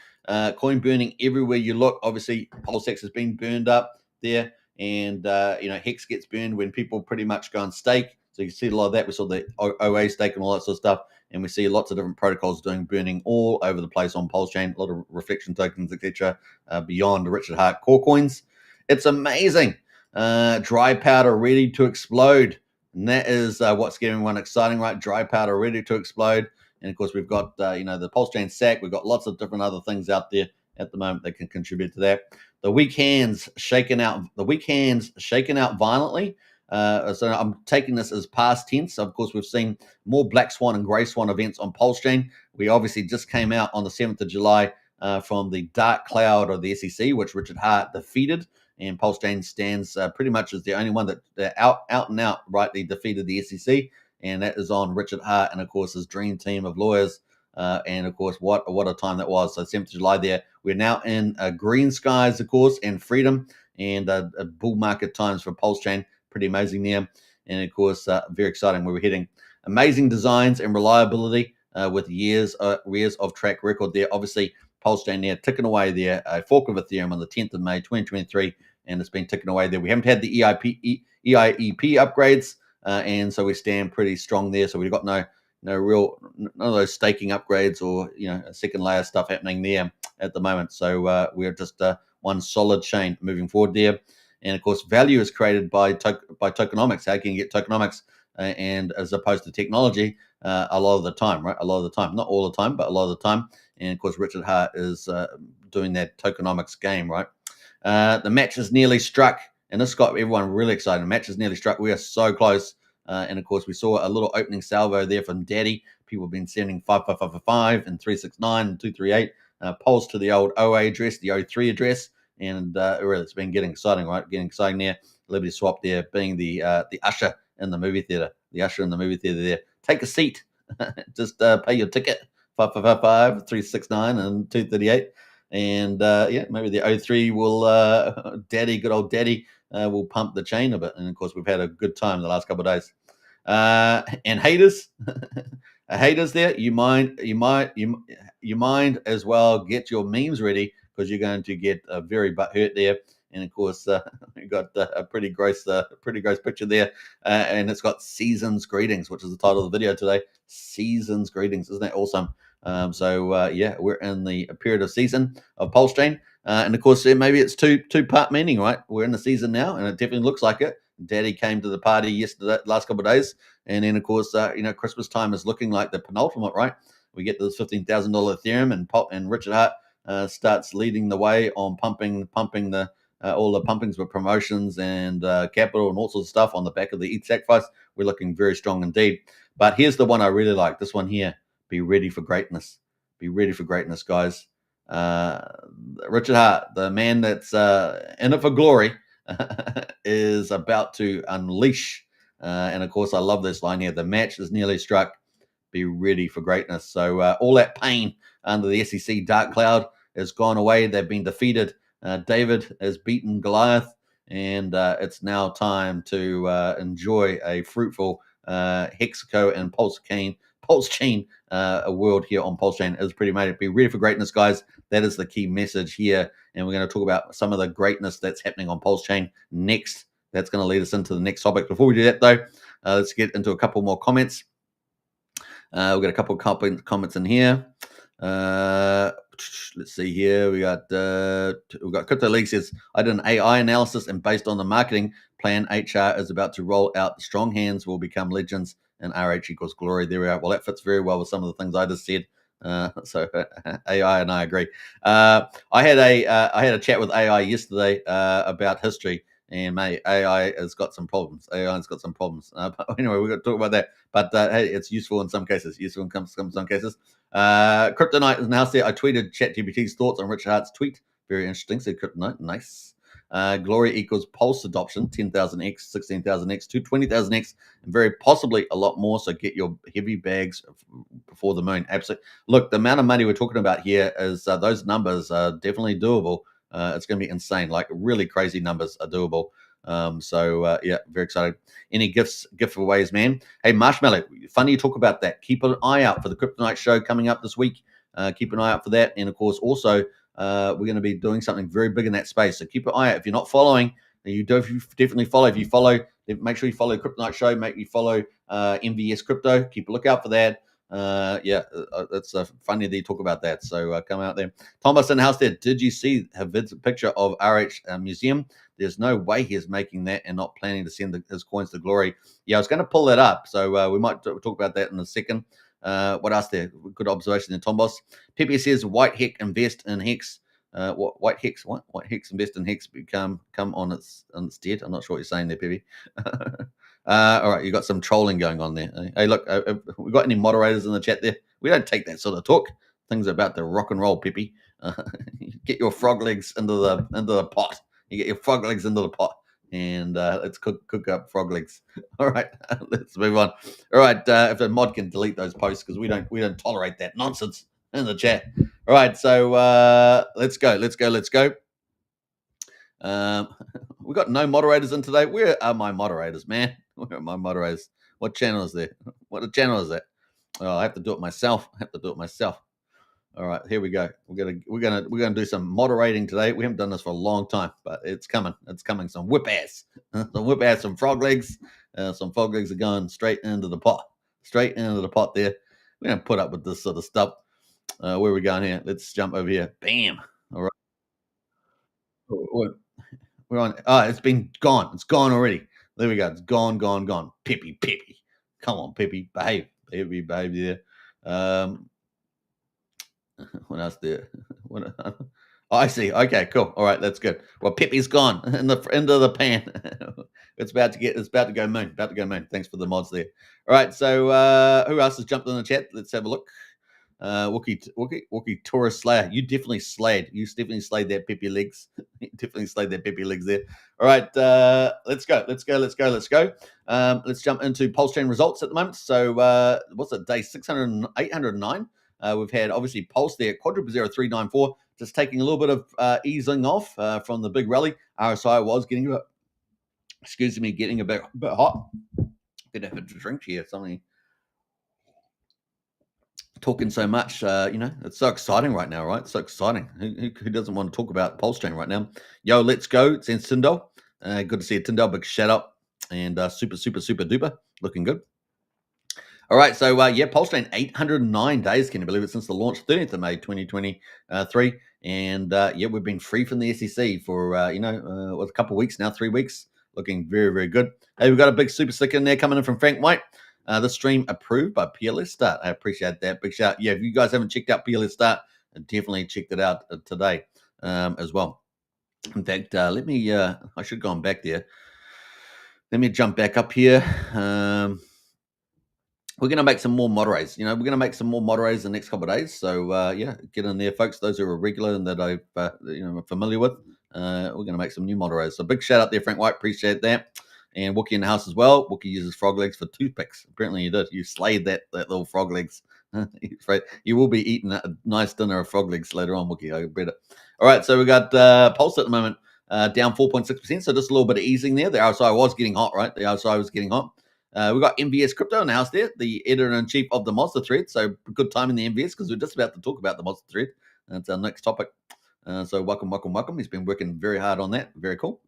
S2: Coin burning everywhere you look. Obviously, PulseX has been burned up there, and Hex gets burned when people pretty much go and stake. So you see a lot of that. We saw the OA stake and all that sort of stuff, and we see lots of different protocols doing burning all over the place on PulseChain. A lot of reflection tokens, etc. Beyond the Richard Heart core coins. It's amazing. Dry powder ready to explode, and that is what's getting everyone exciting, right? Dry powder ready to explode. And of course, we've got the PulseChain SAC. We've got lots of different other things out there at the moment that can contribute to that. The weak hands shaken out. The weak hands shaken out violently. So I'm taking this as past tense. Of course, we've seen more Black Swan and Grey Swan events on PulseChain. We obviously just came out on the 7th of July from the dark cloud of the SEC, which Richard Heart defeated. And PulseChain stands pretty much as the only one that out and out rightly defeated the SEC. And that is on Richard Heart and, of course, his dream team of lawyers. And, of course, what a time that was. So 7th of July there. We're now in green skies, of course, and freedom and bull market times for PulseChain. Pretty amazing there. And, of course, very exciting where we're heading. Amazing designs and reliability with years of track record there. Obviously, PulseChain there ticking away there. A fork of Ethereum on the 10th of May, 2023. And it's been ticking away there. We haven't had the EIP upgrades. And so we stand pretty strong there. So we've got none of those staking upgrades or second layer stuff happening there at the moment. So we're just one solid chain moving forward there. And of course, value is created by tokenomics. How can you get tokenomics? And as opposed to technology, a lot of the time, right? A lot of the time, not all the time, but a lot of the time. And of course, Richard Heart is doing that tokenomics game, right? The match is nearly struck. And this got everyone really excited. The match is nearly struck. We are so close. And of course, we saw a little opening salvo there from Daddy. People have been sending 5555 and 369 and 238 polls to the old OA address, the O3 address. And really, it's been getting exciting, right? Getting exciting there. Liberty Swap there being the usher in the movie theater. The usher in the movie theater there. Take a seat. Just pay your ticket. 5555, 369 and 238. And maybe the O3 will, good old Daddy, will pump the chain a bit. And of course, we've had a good time the last couple of days. And haters, haters there, you mind as well get your memes ready because you're going to get a very butt hurt there. And of course, we got a pretty gross picture there, and it's got Seasons Greetings, which is the title of the video today. Seasons Greetings, isn't that awesome? We're in the period of season of PulseChain, and of course, maybe it's two-part meaning, right? We're in the season now, and it definitely looks like it. Daddy came to the party yesterday, last couple of days, and then of course, Christmas time is looking like the penultimate, right? we get this $15,000 Ethereum, and Richard Hart starts leading the way on pumping the all the pumpings with promotions and capital and all sorts of stuff on the back of the ETH sacrifice. We're looking very strong indeed. But here's the one I really like. This one here. Be ready for greatness. Be ready for greatness, guys. Richard Hart, the man that's in it for glory, is about to unleash. And of course, I love this line here. The match is nearly struck. Be ready for greatness. So all that pain under the SEC dark cloud has gone away. They've been defeated. David has beaten Goliath, and it's now time to enjoy a fruitful Hexaco and PulseChain a world here on PulseChain. Is pretty made it. Be ready for greatness, guys. That is the key message here, and we're going to talk about some of the greatness that's happening on PulseChain next. That's going to lead us into the next topic. Before we do that, though, let's get into a couple more comments. We've got a couple of comments in here. Let's see here. We got Crypto League says, I did an AI analysis, and based on the marketing plan, HR is about to roll out. The strong hands will become legends, and RH equals glory. There we are. Well, that fits very well with some of the things I just said. So AI and I agree. I had a chat with AI yesterday about history. And mate, AI has got some problems. AI's got some problems. But anyway, we're going to talk about that. But hey, it's useful in some cases. Useful in some cases. Kryptonite is now said, I tweeted ChatGPT's thoughts on Richard Hart's tweet. Very interesting. Said Kryptonite. Nice. Glory equals Pulse adoption. 10,000x, 16,000x, to 20,000x, and very possibly a lot more. So get your heavy bags before the moon. Absolutely. Look, the amount of money we're talking about here is those numbers are definitely doable. It's going to be insane. Like really crazy numbers are doable. Yeah, very excited. Any giveaways, man? Hey, Marshmallow, funny you talk about that. Keep an eye out for the Kryptonite show coming up this week. Keep an eye out for that. And of course, also, we're going to be doing something very big in that space. So keep an eye out. If you're not following, you definitely follow. If you follow, make sure you follow Kryptonite show. Make you follow MVS Crypto. Keep a lookout for that. It's funny that you talk about that. So come out there. Thomas in the house there. Did you see Havid's picture of RH Museum? There's no way he's making that and not planning to send his coins to glory. Yeah, I was going to pull that up. So we might talk about that in a second. What else there? Good observation there, Tom Boss. Pepe says White Hex invest in Hex. White Hex? What? White Hex invest in Hex come on its dead. I'm not sure what you're saying there, Pepe. All right, you got some trolling going on there. Hey, look, we got any moderators in the chat there? We don't take that sort of talk. Things are about to rock and roll, Pippi. Get your frog legs into the pot. You get your frog legs into the pot, and let's cook up frog legs. All right, let's move on. All right, if a mod can delete those posts because we don't tolerate that nonsense in the chat. All right, so let's go. We got no moderators in today. Where are my moderators, man? Where are my moderators? What channel is there? What channel is that? Oh, I have to do it myself. All right, here we go. We're gonna do some moderating today. We haven't done this for a long time, but it's coming. It's coming. Some whip ass, some frog legs. Some frog legs are going straight into the pot. Straight into the pot there. We're gonna put up with this sort of stuff. Where are we going here? Let's jump over here. Bam. All right. We're on. Oh, it's been gone. It's gone already. There we go. It's gone. Pippi. Come on, Pippi. Behave there. What else there? What? Oh, I see. Okay, cool. All right, that's good. Well, Pippi's gone into the pan. It's about to go moon. Thanks for the mods there. All right, so who else has jumped in the chat? Let's have a look. Wookie Taurus Slayer. You definitely slayed. You definitely slayed that Pippi legs. You definitely slayed that Pippi legs there. All right, let's go. Let's jump into PulseChain results at the moment. So what's it? Day 809. We've had obviously Pulse there, quadruple 0394, just taking a little bit of easing off from the big rally. RSI was getting a bit hot. Could have a drink here, something. Talking so much, it's so exciting right now, right? So exciting. Who doesn't want to talk about PulseChain right now? Yo, let's go. It's in Tyndall. Good to see you, Tyndall. Big shout out. And super duper. Looking good. All right, so PulseChain, 809 days, can you believe it, since the launch, 13th of May, 2023. And we've been free from the SEC for, a couple of weeks now, 3 weeks. Looking very, very good. Hey, we've got a big super sticker in there coming in from Frank White. The stream approved by PLS Start. I appreciate that. Big shout. Yeah, if you guys haven't checked out PLS Start, definitely checked it out today as well. In fact, let me, I should have gone back there. Let me jump back up here. We're going to make some more moderators. We're going to make some more moderators the next couple of days. So, yeah, get in there, folks. Those who are regular and that I'm familiar with, we're going to make some new moderators. So, big shout out there, Frank White. Appreciate that. And Wookie in the house as well. Wookie uses frog legs for toothpicks. Apparently, you did. You slayed that little frog legs. You will be eating a nice dinner of frog legs later on, Wookie. I bet it. All right, so we got Pulse at the moment down 4.6%. So just a little bit of easing there. The RSI was getting hot, right? The RSI was getting hot. We've got MVS Crypto in the house there, the editor-in-chief of the Monster Thread. So good time in the MVS because we're just about to talk about the Monster Thread. That's our next topic. So welcome. He's been working very hard on that. Very cool.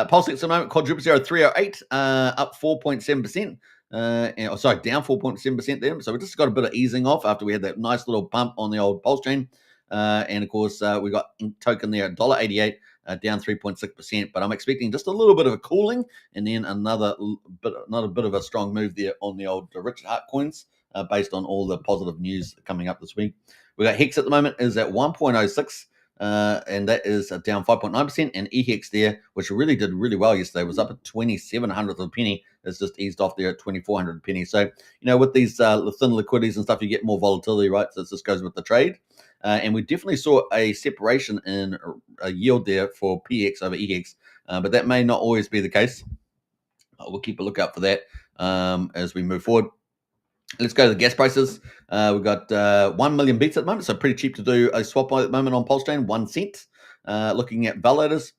S2: Pulse at the moment, quadruple 0308, up 4.7%. Down 4.7% there. So we just got a bit of easing off after we had that nice little pump on the old PulseChain. And of course, we got token there at $1.88. Down 3.6%, but I'm expecting just a little bit of a cooling and then another bit of a strong move there on the old Richard Hart coins based on all the positive news coming up this week. We got Hex at the moment is at 1.06, and that is down 5.9%, and EHEX there, which really did really well yesterday, was up at 2700th of a penny. It's just eased off there at 2400 penny. So, with these thin liquidities and stuff, you get more volatility, right? So this goes with the trade. And we definitely saw a separation in a yield there for PX over EX, but that may not always be the case. We'll keep a lookout for that as we move forward. Let's go to the gas prices. We've got 1 million beats at the moment, so pretty cheap to do a swap at the moment on PulseChain, 1 cent. Looking at validators,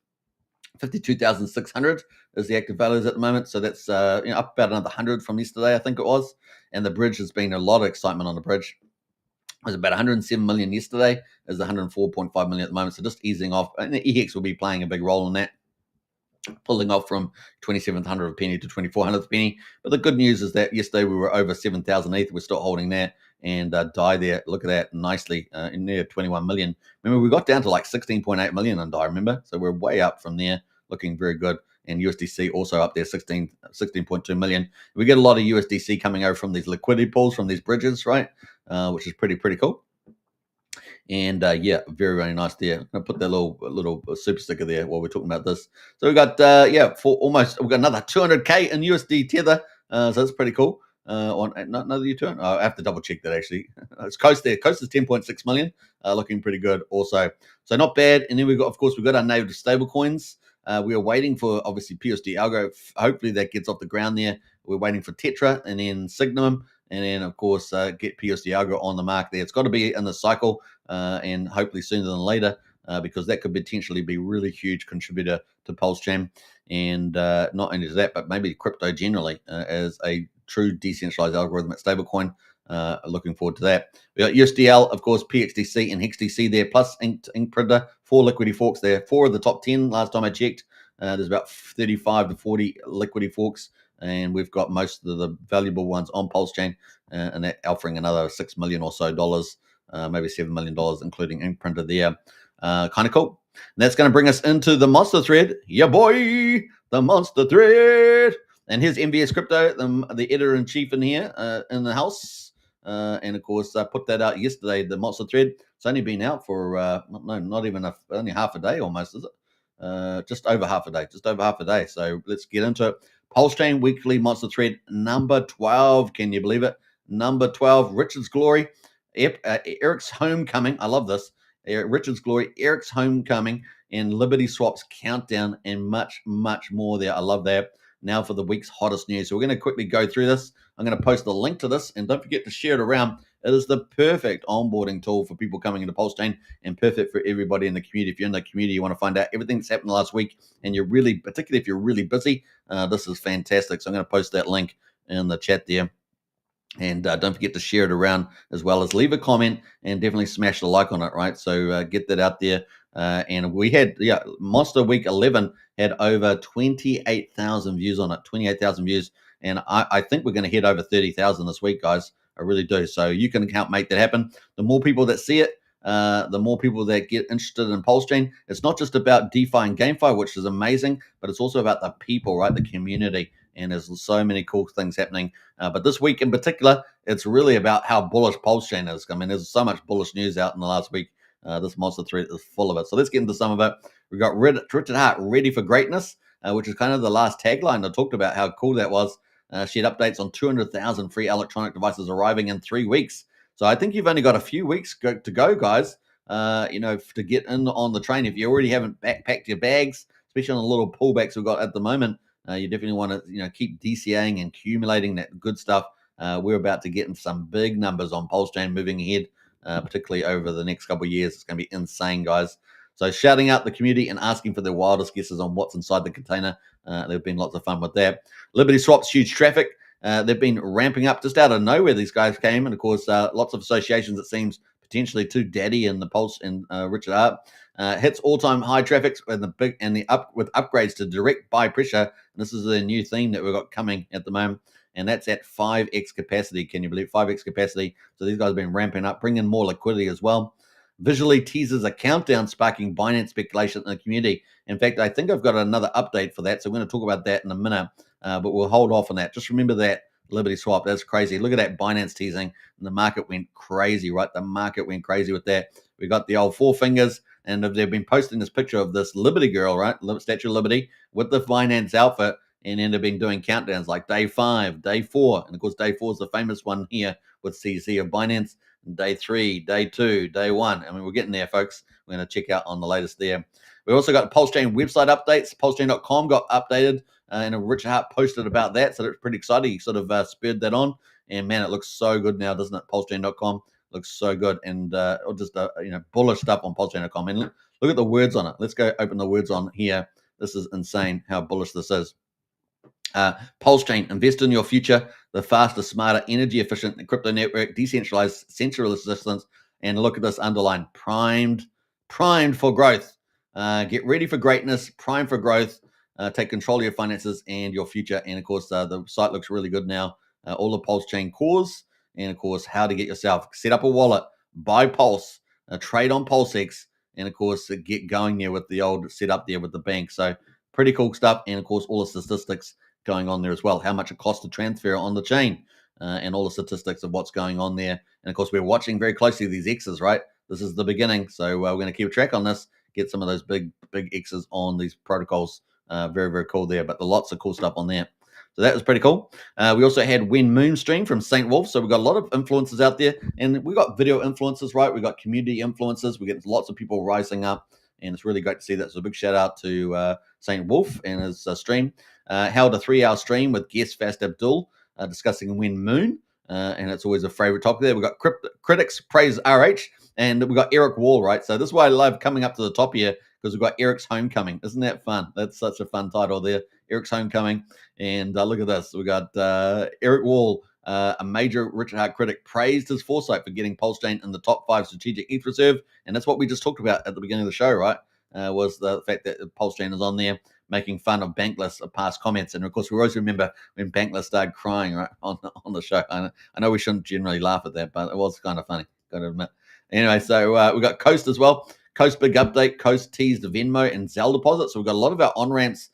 S2: 52,600 is the active validators at the moment, so that's up about another 100 from yesterday, I think it was. And the bridge has been a lot of excitement on the bridge. It was about 107 million yesterday. There's 104.5 million at the moment. So just easing off. And the EX will be playing a big role in that, pulling off from 2,700 a penny to 2,400 a penny. But the good news is that yesterday we were over 7,000 ETH. We're still holding that and DAI there. Look at that nicely in near 21 million. Remember, we got down to like 16.8 million on DAI, remember? So we're way up from there, looking very good. And USDC also up there, 16.2 million. We get a lot of USDC coming over from these liquidity pools, from these bridges, right? Which is pretty cool. And yeah, very, very nice there. I'm gonna put that little super sticker there while we're talking about this. So we got we've got another 200k in USD tether. So that's pretty cool. On another U-turn. I have to double check that actually. It's Coast there. Coast is 10.6 million, looking pretty good also. So not bad. And then we've got our native stable coins. We are waiting for obviously PUSD ALGO. Hopefully that gets off the ground there. We're waiting for Tetra and then Signum. And then, of course, get PUSD ALGO on the mark there. It's got to be in the cycle and hopefully sooner than later because that could potentially be a really huge contributor to PulseChain. And not only that, but maybe crypto generally as a true decentralized algorithmic stablecoin. Looking forward to that. We got USDL, of course, PXDC and HexDC there, plus Ink Printer, 4 liquidity forks there. 4 of the top 10 last time I checked. There's about 35 to 40 liquidity forks. And we've got most of the valuable ones on PulseChain, and they're offering another $6 million or so, maybe $7 million, including Ink Printer there. Kind of cool. And that's going to bring us into the Monster Thread. Yeah, boy, the Monster Thread. And here's MVS Crypto, the editor-in-chief in here in the house. And of course, I put that out yesterday, the Monster Thread. It's only been out for, only half a day almost, is it? Just over half a day. So let's get into it. PulseChain Weekly Monster Thread number 12. Can you believe it? Number 12, Richard's Glory, Eric's Homecoming. I love this. Richard's Glory, Eric's Homecoming, and Liberty Swaps Countdown, and much, much more there. I love that. Now for the week's hottest news. So we're going to quickly go through this. I'm going to post the link to this, and don't forget to share it around. It is the perfect onboarding tool for people coming into PulseChain and perfect for everybody in the community. If you're in the community, you want to find out everything that's happened last week, and you're really, particularly if you're really busy, this is fantastic. So I'm going to post that link in the chat there. And don't forget to share it around as well as leave a comment and definitely smash the like on it, right? So get that out there. And we had, Monster Week 11 had over 28,000 views on it, 28,000 views. And I think we're going to hit over 30,000 this week, guys. I really do. So you can help make that happen. The more people that see it, the more people that get interested in PulseChain. It's not just about DeFi and GameFi, which is amazing, but it's also about the people, right? The community. and there's so many cool things happening. But this week in particular, it's really about how bullish PulseChain is. I mean, there's so much bullish news out in the last week. This monster thread is full of it. So let's get into some of it. We've got Richard Hart ready for greatness, which is kind of the last tagline. I talked about how cool that was. She had updates on 200,000 free electronic devices arriving in 3 weeks. So I think you've only got a few weeks to go, guys. To get in on the train. If you already haven't packed your bags, especially on the little pullbacks we've got at the moment, you definitely want to keep DCAing and accumulating that good stuff. We're about to get into some big numbers on PulseChain moving ahead, particularly over the next couple of years. It's going to be insane, guys. So shouting out the community and asking for their wildest guesses on what's inside the container. There've been lots of fun with that. Liberty Swap's huge traffic. They've been ramping up just out of nowhere. These guys came, and of course, lots of associations. It seems potentially to Daddy and the Pulse and Richard Hart. Hits all-time high traffic with upgrades to direct buy pressure. And this is a new theme that we've got coming at the moment, and that's at 5x capacity. Can you believe 5x capacity? So these guys have been ramping up, bringing more liquidity as well. Visually teases a countdown, sparking Binance speculation in the community. In fact, I think I've got another update for that, so we're going to talk about that in a minute, but we'll hold off on that. Just remember that Liberty Swap, that's crazy. Look at that Binance teasing, and the market went crazy, right? The market went crazy with that. We got the old four fingers, and they've been posting this picture of this Liberty girl, right? Statue of Liberty with the Binance outfit, and then they've been doing countdowns like day 5, day 4, and of course day 4 is the famous one here with CZ of Binance. Day 3, day 2, day 1. I mean, we're getting there, folks. We're going to check out on the latest there. We also got PulseChain website updates. PulseChain.com got updated, and Richard Hart posted about that, so that's pretty exciting. He sort of spurred that on, and man, it looks so good now, doesn't it? PulseChain.com looks so good, and just bullish stuff on PulseChain.com. And look at the words on it. Let's go open the words on here. This is insane how bullish this is. PulseChain, invest in your future, the faster, smarter, energy efficient crypto network, decentralized, centralized systems. And look at this underline, primed for growth. Get ready for greatness, primed for growth. Take control of your finances and your future. And of course, the site looks really good now. All the PulseChain cores, and of course, how to get yourself set up a wallet, buy Pulse, trade on PulseX, and of course, get going there with the old setup there with the bank. So pretty cool stuff. And of course, all the statistics going on there as well, how much it costs to transfer on the chain, and all the statistics of what's going on there. And of course, we're watching very closely these X's, right? This is the beginning, so we're going to keep a track on this, get some of those big X's on these protocols. Very, very cool there, but lots of cool stuff on there. So that was pretty cool. We also had When Moon stream from St. Wolf. So we've got a lot of influencers out there, and we've got video influencers, right? We've got community influencers. We get lots of people rising up, and it's really great to see that. So a big shout out to St. Wolf and his stream. Held a 3-hour stream with guest Fast Abdul discussing When Moon, and it's always a favorite topic there. We've got critics praise RH, and we've got Eric Wall, right? So this is why I love coming up to the top here, because we've got Eric's Homecoming. Isn't that fun? That's such a fun title there, Eric's Homecoming. And look at this. We got Eric Wall, a major Richard Hart critic, praised his foresight for getting PulseChain in the top 5 strategic ETH reserve. And that's what we just talked about at the beginning of the show, right? Was the fact that PulseChain is on there, making fun of Bankless of past comments. And of course, we always remember when Bankless started crying, right, on the show. I know we shouldn't generally laugh at that, but it was kind of funny, got to admit. Anyway, so we got Coast as well. Coast big update. Coast teased Venmo and Zelle deposit. So we've got a lot of our on-ramps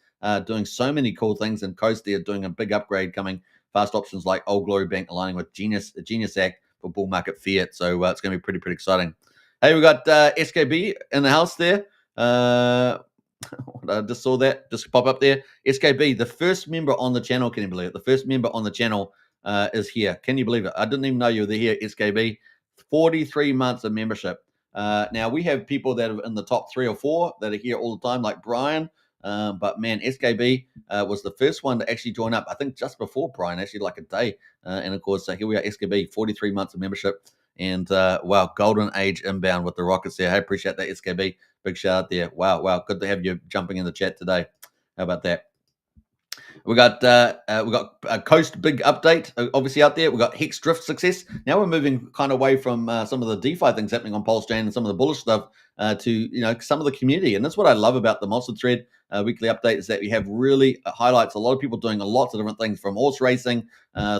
S2: doing so many cool things. And Coast, they're doing a big upgrade coming. Fast options like Old Glory Bank aligning with Genius Act for bull market fiat. So it's going to be pretty exciting. Hey, we got SKB in the house there. I just saw that just pop up there. SKB, the first member on the channel. Can you believe it? The first member on the channel is here. Can you believe it? I didn't even know you were here, SKB. 43 months of membership. Now, we have people that are in the top 3 or 4 that are here all the time, like Brian. But man, SKB was the first one to actually join up, I think just before Brian, actually like a day. And of course, here we are, SKB, 43 months of membership. And wow, golden age inbound with the Rockets there. I appreciate that, SKB. Big shout out there. Wow. Good to have you jumping in the chat today. How about that? We got a Coast big update, obviously out there. We got Hex Drift success. Now we're moving kind of away from some of the DeFi things happening on PulseChain and some of the bullish stuff to some of the community. And that's what I love about the Monster Thread weekly update, is that we have really highlights a lot of people doing lots of different things, from horse racing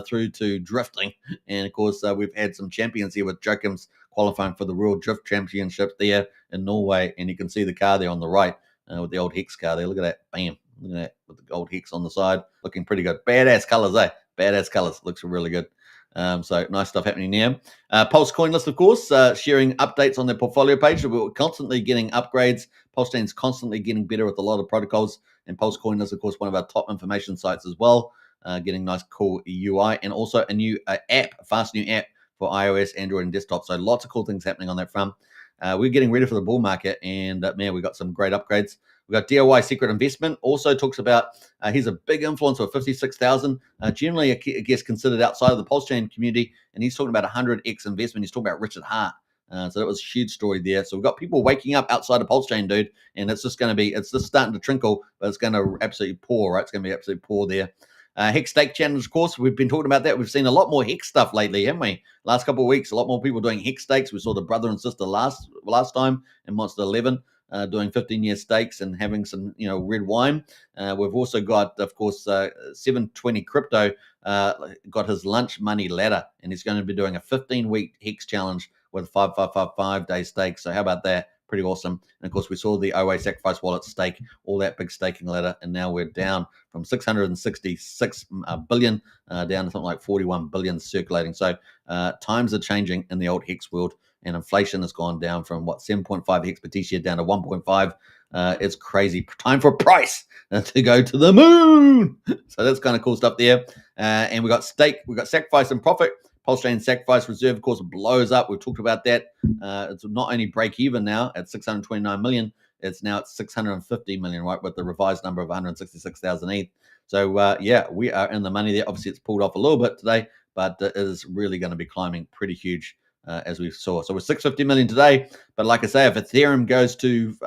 S2: through to drifting. And of course, we've had some champions here with Jokim's qualifying for the World Drift Championship there in Norway. And you can see the car there on the right with the old Hex car there. Look at that. Bam. Look at that with the gold hex on the side, looking pretty good. Badass colors, eh? Badass colors. Looks really good. So nice stuff happening there. Pulse Coin List, of course, sharing updates on their portfolio page. We're constantly getting upgrades. PulseChain's constantly getting better with a lot of protocols. And Pulse Coin List, of course, one of our top information sites as well. Getting nice, cool UI, and also a new app, a fast new app for iOS, Android, and desktop. So lots of cool things happening on that front. We're getting ready for the bull market, and man, we got some great upgrades. We got DIY Secret Investment. Also talks about he's a big influencer of 56,000. Generally, I guess considered outside of the PulseChain community, and he's talking about 100x investment. He's talking about Richard Hart. So that was a huge story there. So we've got people waking up outside of PulseChain, dude, and it's just starting to trickle, but it's going to absolutely pour, right? It's going to be absolutely pour there. Hex Stake Challenge, of course, we've been talking about that. We've seen a lot more Hex stuff lately, haven't we? Last couple of weeks, a lot more people doing Hex stakes. We saw the brother and sister last time in Monster 11 doing 15-year stakes and having some, red wine. We've also got, of course, 720 Crypto got his lunch money ladder, and he's going to be doing a 15-week Hex challenge with 5-5-5-5-day stakes. So how about that? Pretty awesome. And of course, we saw the OA Sacrifice Wallet stake, all that big staking ladder, and now we're down from 666 billion down to something like 41 billion circulating. So times are changing in the old Hex world, and inflation has gone down from 7.5 Hex per TCA down to 1.5. It's crazy. Time for a price to go to the moon. So that's kind of cool stuff there. And we got stake, we got sacrifice and profit. PulseChain Sacrifice Reserve, of course, blows up. We've talked about that. It's not only break even now at 629 million, it's now at 650 million, right, with the revised number of 166,000 ETH. So, yeah, we are in the money there. Obviously, it's pulled off a little bit today, but it is really going to be climbing pretty huge, as we saw. So we're 650 million today. But like I say, if Ethereum goes to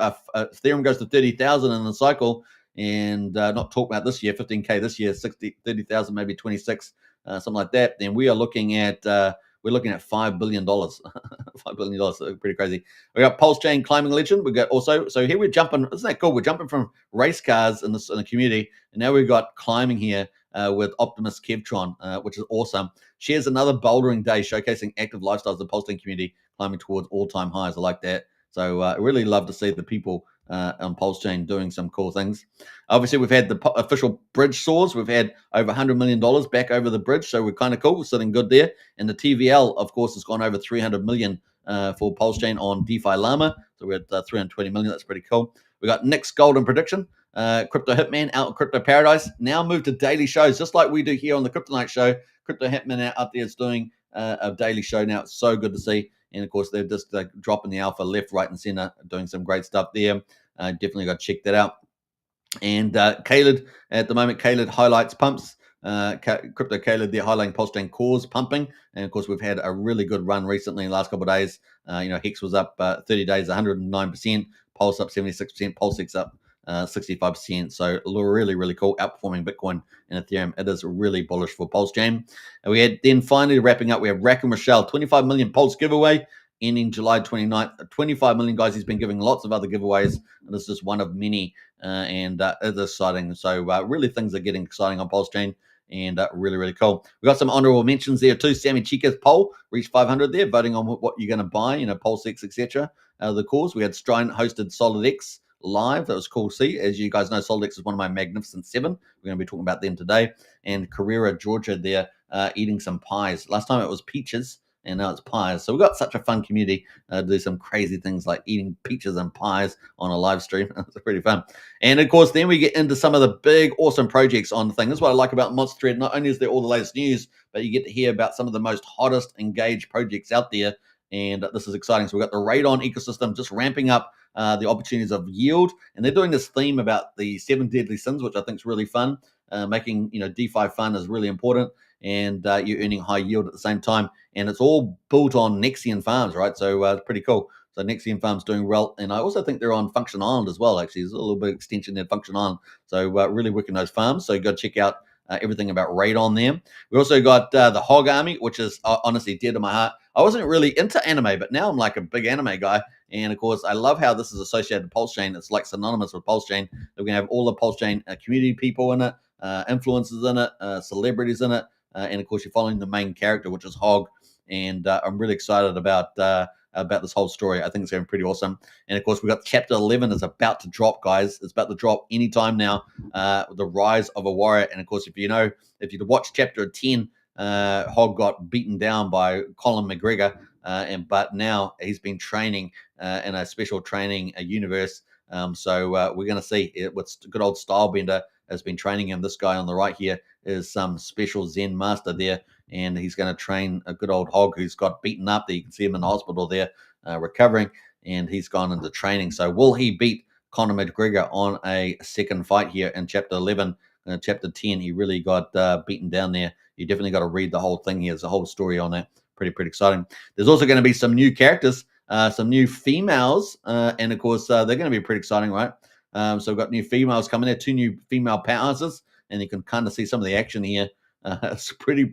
S2: 30,000 in the cycle, and not talk about this year, 15K this year, 30,000, maybe 26. Something like that, then we are looking at $5 billion. $5 billion, so pretty crazy. We got PulseChain Climbing Legend. We got also, so here we're jumping. Isn't that cool? We're jumping from race cars in the community, and now we've got climbing here with Optimus Kevtron, which is awesome. Shares another bouldering day showcasing active lifestyles of the PulseChain community, climbing towards all-time highs. I like that. So I really love to see the people on PulseChain doing some cool things. Obviously, we've had the official bridge soars. We've had over $100 million back over the bridge, so we're kind of cool. We're sitting good there. And the TVL, of course, has gone over 300 million for PulseChain on DeFi Llama. So we're at 320 million. That's pretty cool. We got Nick's Golden Prediction. Crypto Hitman out in Crypto Paradise. Now moved to daily shows, just like we do here on the Crypto Night Show. Crypto Hitman out there is doing a daily show now. It's so good to see. And of course, they're just dropping the alpha left, right, and center, doing some great stuff there. Definitely got to check that out. And Khaled, at the moment, Khaled highlights pumps. Crypto Khaled, they're highlighting PulseChain cores pumping. And of course, we've had a really good run recently in the last couple of days. Hex was up 30 days, 109%. Pulse up 76%. PulseX up 65%. So really, really cool. Outperforming Bitcoin and Ethereum. It is really bullish for PulseChain. And we had then finally wrapping up, we have Rack and Rochelle, 25 million Pulse giveaway ending July 29th. 25 million, guys. He's been giving lots of other giveaways, and this is just one of many. And it's exciting. So really things are getting exciting on PulseChain. And really, really cool. We got some honorable mentions there too. Sammy Chica's poll reached 500 there, voting on what you're going to buy, PulseX, etc. The cause. We had Strine hosted SolidX live. That was cool to see. As you guys know, SolidX is one of my magnificent 7. We're going to be talking about them today. And Carrera, Georgia there eating some pies. Last time it was peaches, and now it's pies. So we've got such a fun community to do some crazy things like eating peaches and pies on a live stream. It's pretty fun. And of course, then we get into some of the big, awesome projects on the thing. That's what I like about Monster Thread. Not only is there all the latest news, but you get to hear about some of the most hottest engaged projects out there. And this is exciting. So we've got the Radon ecosystem just ramping up the opportunities of yield. And they're doing this theme about the 7 deadly sins, which I think is really fun. Making DeFi fun is really important. And you're earning high yield at the same time. And it's all built on Nexian farms, right? So it's pretty cool. So Nexian farms doing well. And I also think they're on Function Island as well, actually. There's a little bit of extension there, Function Island. So really working those farms. So you got to check out everything about Radon there. We also got the Hog Army, which is honestly dear to my heart. I wasn't really into anime, but now I'm like a big anime guy. And of course, I love how this is associated with PulseChain. It's like synonymous with PulseChain. We're going to have all the PulseChain community people in it, influencers in it, celebrities in it. And of course, you're following the main character, which is Hog. And I'm really excited about about this whole story. I think it's going to be pretty awesome. And of course, we got chapter 11 is about to drop, guys. It's about to drop anytime now. The Rise of a Warrior. And of course, if you watch chapter 10, Hog got beaten down by Colin McGregor, but now he's been training in a special training universe. So we're going to see it. What's good old Stylebender has been training him. This guy on the right here is some special Zen master there, and he's going to train a good old Hog who's got beaten up. There you can see him in the hospital there, recovering, and he's gone into training. So will he beat Conor McGregor on a second fight here in chapter 11? Chapter 10, he really got beaten down there. You definitely got to read the whole thing here. There's a whole story on that. Pretty exciting. There's also going to be some new characters, some new females, and of course, they're going to be pretty exciting, right? So we've got new females coming there, 2 new female powerhouses, and you can kind of see some of the action here. It's pretty.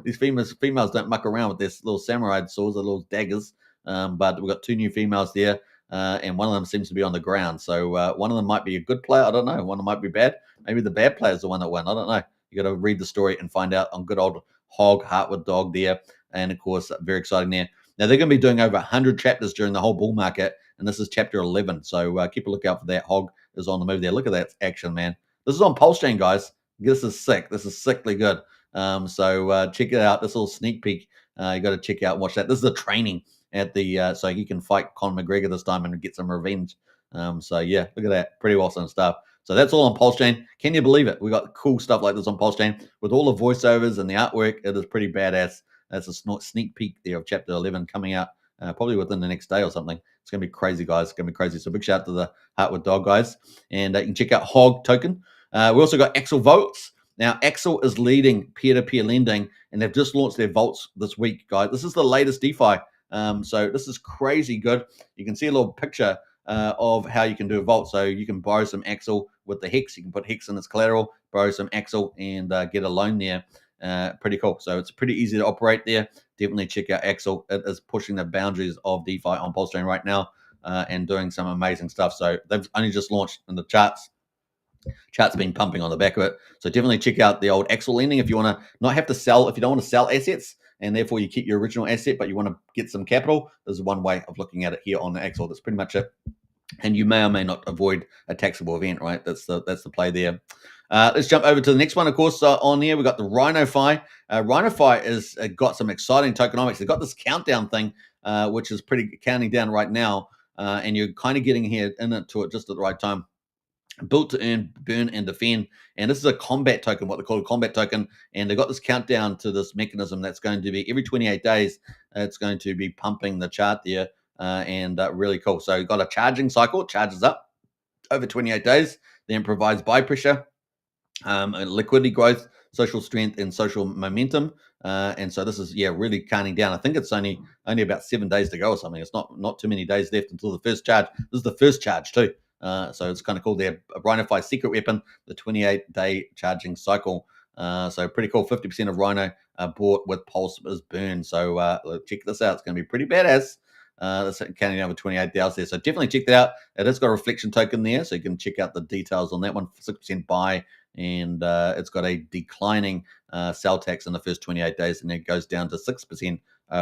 S2: These females don't muck around with this little samurai swords, the little daggers. But we've got 2 new females there, and one of them seems to be on the ground. So one of them might be a good player. I don't know. One of them might be bad. Maybe the bad player is the one that won. I don't know. You got to read the story and find out on good old Hog, Heartwood Dog there. And of course, very exciting there. Now, they're going to be doing over 100 chapters during the whole bull market, and this is chapter 11. So keep a lookout for that. Hog is on the move there. Look at that action, man. This is on PulseChain, guys. This is sick. This is sickly good. So check it out. This little sneak peek. You got to check out and watch that. This is the training at the so he can fight Conor McGregor this time and get some revenge. So yeah, look at that. Pretty awesome stuff. So that's all on PulseChain. Can you believe it? We got cool stuff like this on PulseChain with all the voiceovers and the artwork. It is pretty badass. That's a sneak peek there of chapter 11 coming out probably within the next day or something. It's going to be crazy, guys. It's going to be crazy. So big shout out to the Heartwood Dog guys. And you can check out Hog Token. We also got Axel Votes. Now, Axel is leading peer-to-peer lending, and they've just launched their vaults this week, guys. This is the latest DeFi. So this is crazy good. You can see a little picture of how you can do a vault. So you can borrow some Axel with the Hex. You can put Hex in its collateral, borrow some Axel, and get a loan there. Pretty cool. So it's pretty easy to operate there. Definitely check out Axel. It is pushing the boundaries of DeFi on PulseChain right now and doing some amazing stuff. So they've only just launched in the charts. Chart's been pumping on the back of it. So definitely check out the old Axel lending if you want to not have to sell, if you don't want to sell assets and therefore you keep your original asset, but you want to get some capital. There's one way of looking at it here on the Axel. That's pretty much it. And you may or may not avoid a taxable event, right? That's the play there. Let's jump over to the next one, of course. On here, we've got the RhinoFi. RhinoFi has got some exciting tokenomics. They've got this countdown thing, which is pretty counting down right now. And you're kind of getting here into it just at the right time. Built to earn, burn, and defend. And this is a combat token, what they call a combat token. And they've got this countdown to this mechanism that's going to be every 28 days. It's going to be pumping the chart there. And really cool. So you've got a charging cycle. It charges up over 28 days. Then provides buy pressure, liquidity growth, social strength, and social momentum. And so this is, really counting down. I think it's only about 7 days to go or something. It's not too many days left until the first charge. This is the first charge too. So it's kind of cool. Their RhinoFi secret weapon, the 28-day charging cycle. So pretty cool. 50% of Rhino bought with Pulse is burned. So check this out. It's going to be pretty badass. That's counting down with 28 hours there. So definitely check that out. It has got a reflection token there. So you can check out the details on that one. 6% buy. And it's got a declining sell tax in the first 28 days. And then it goes down to 6%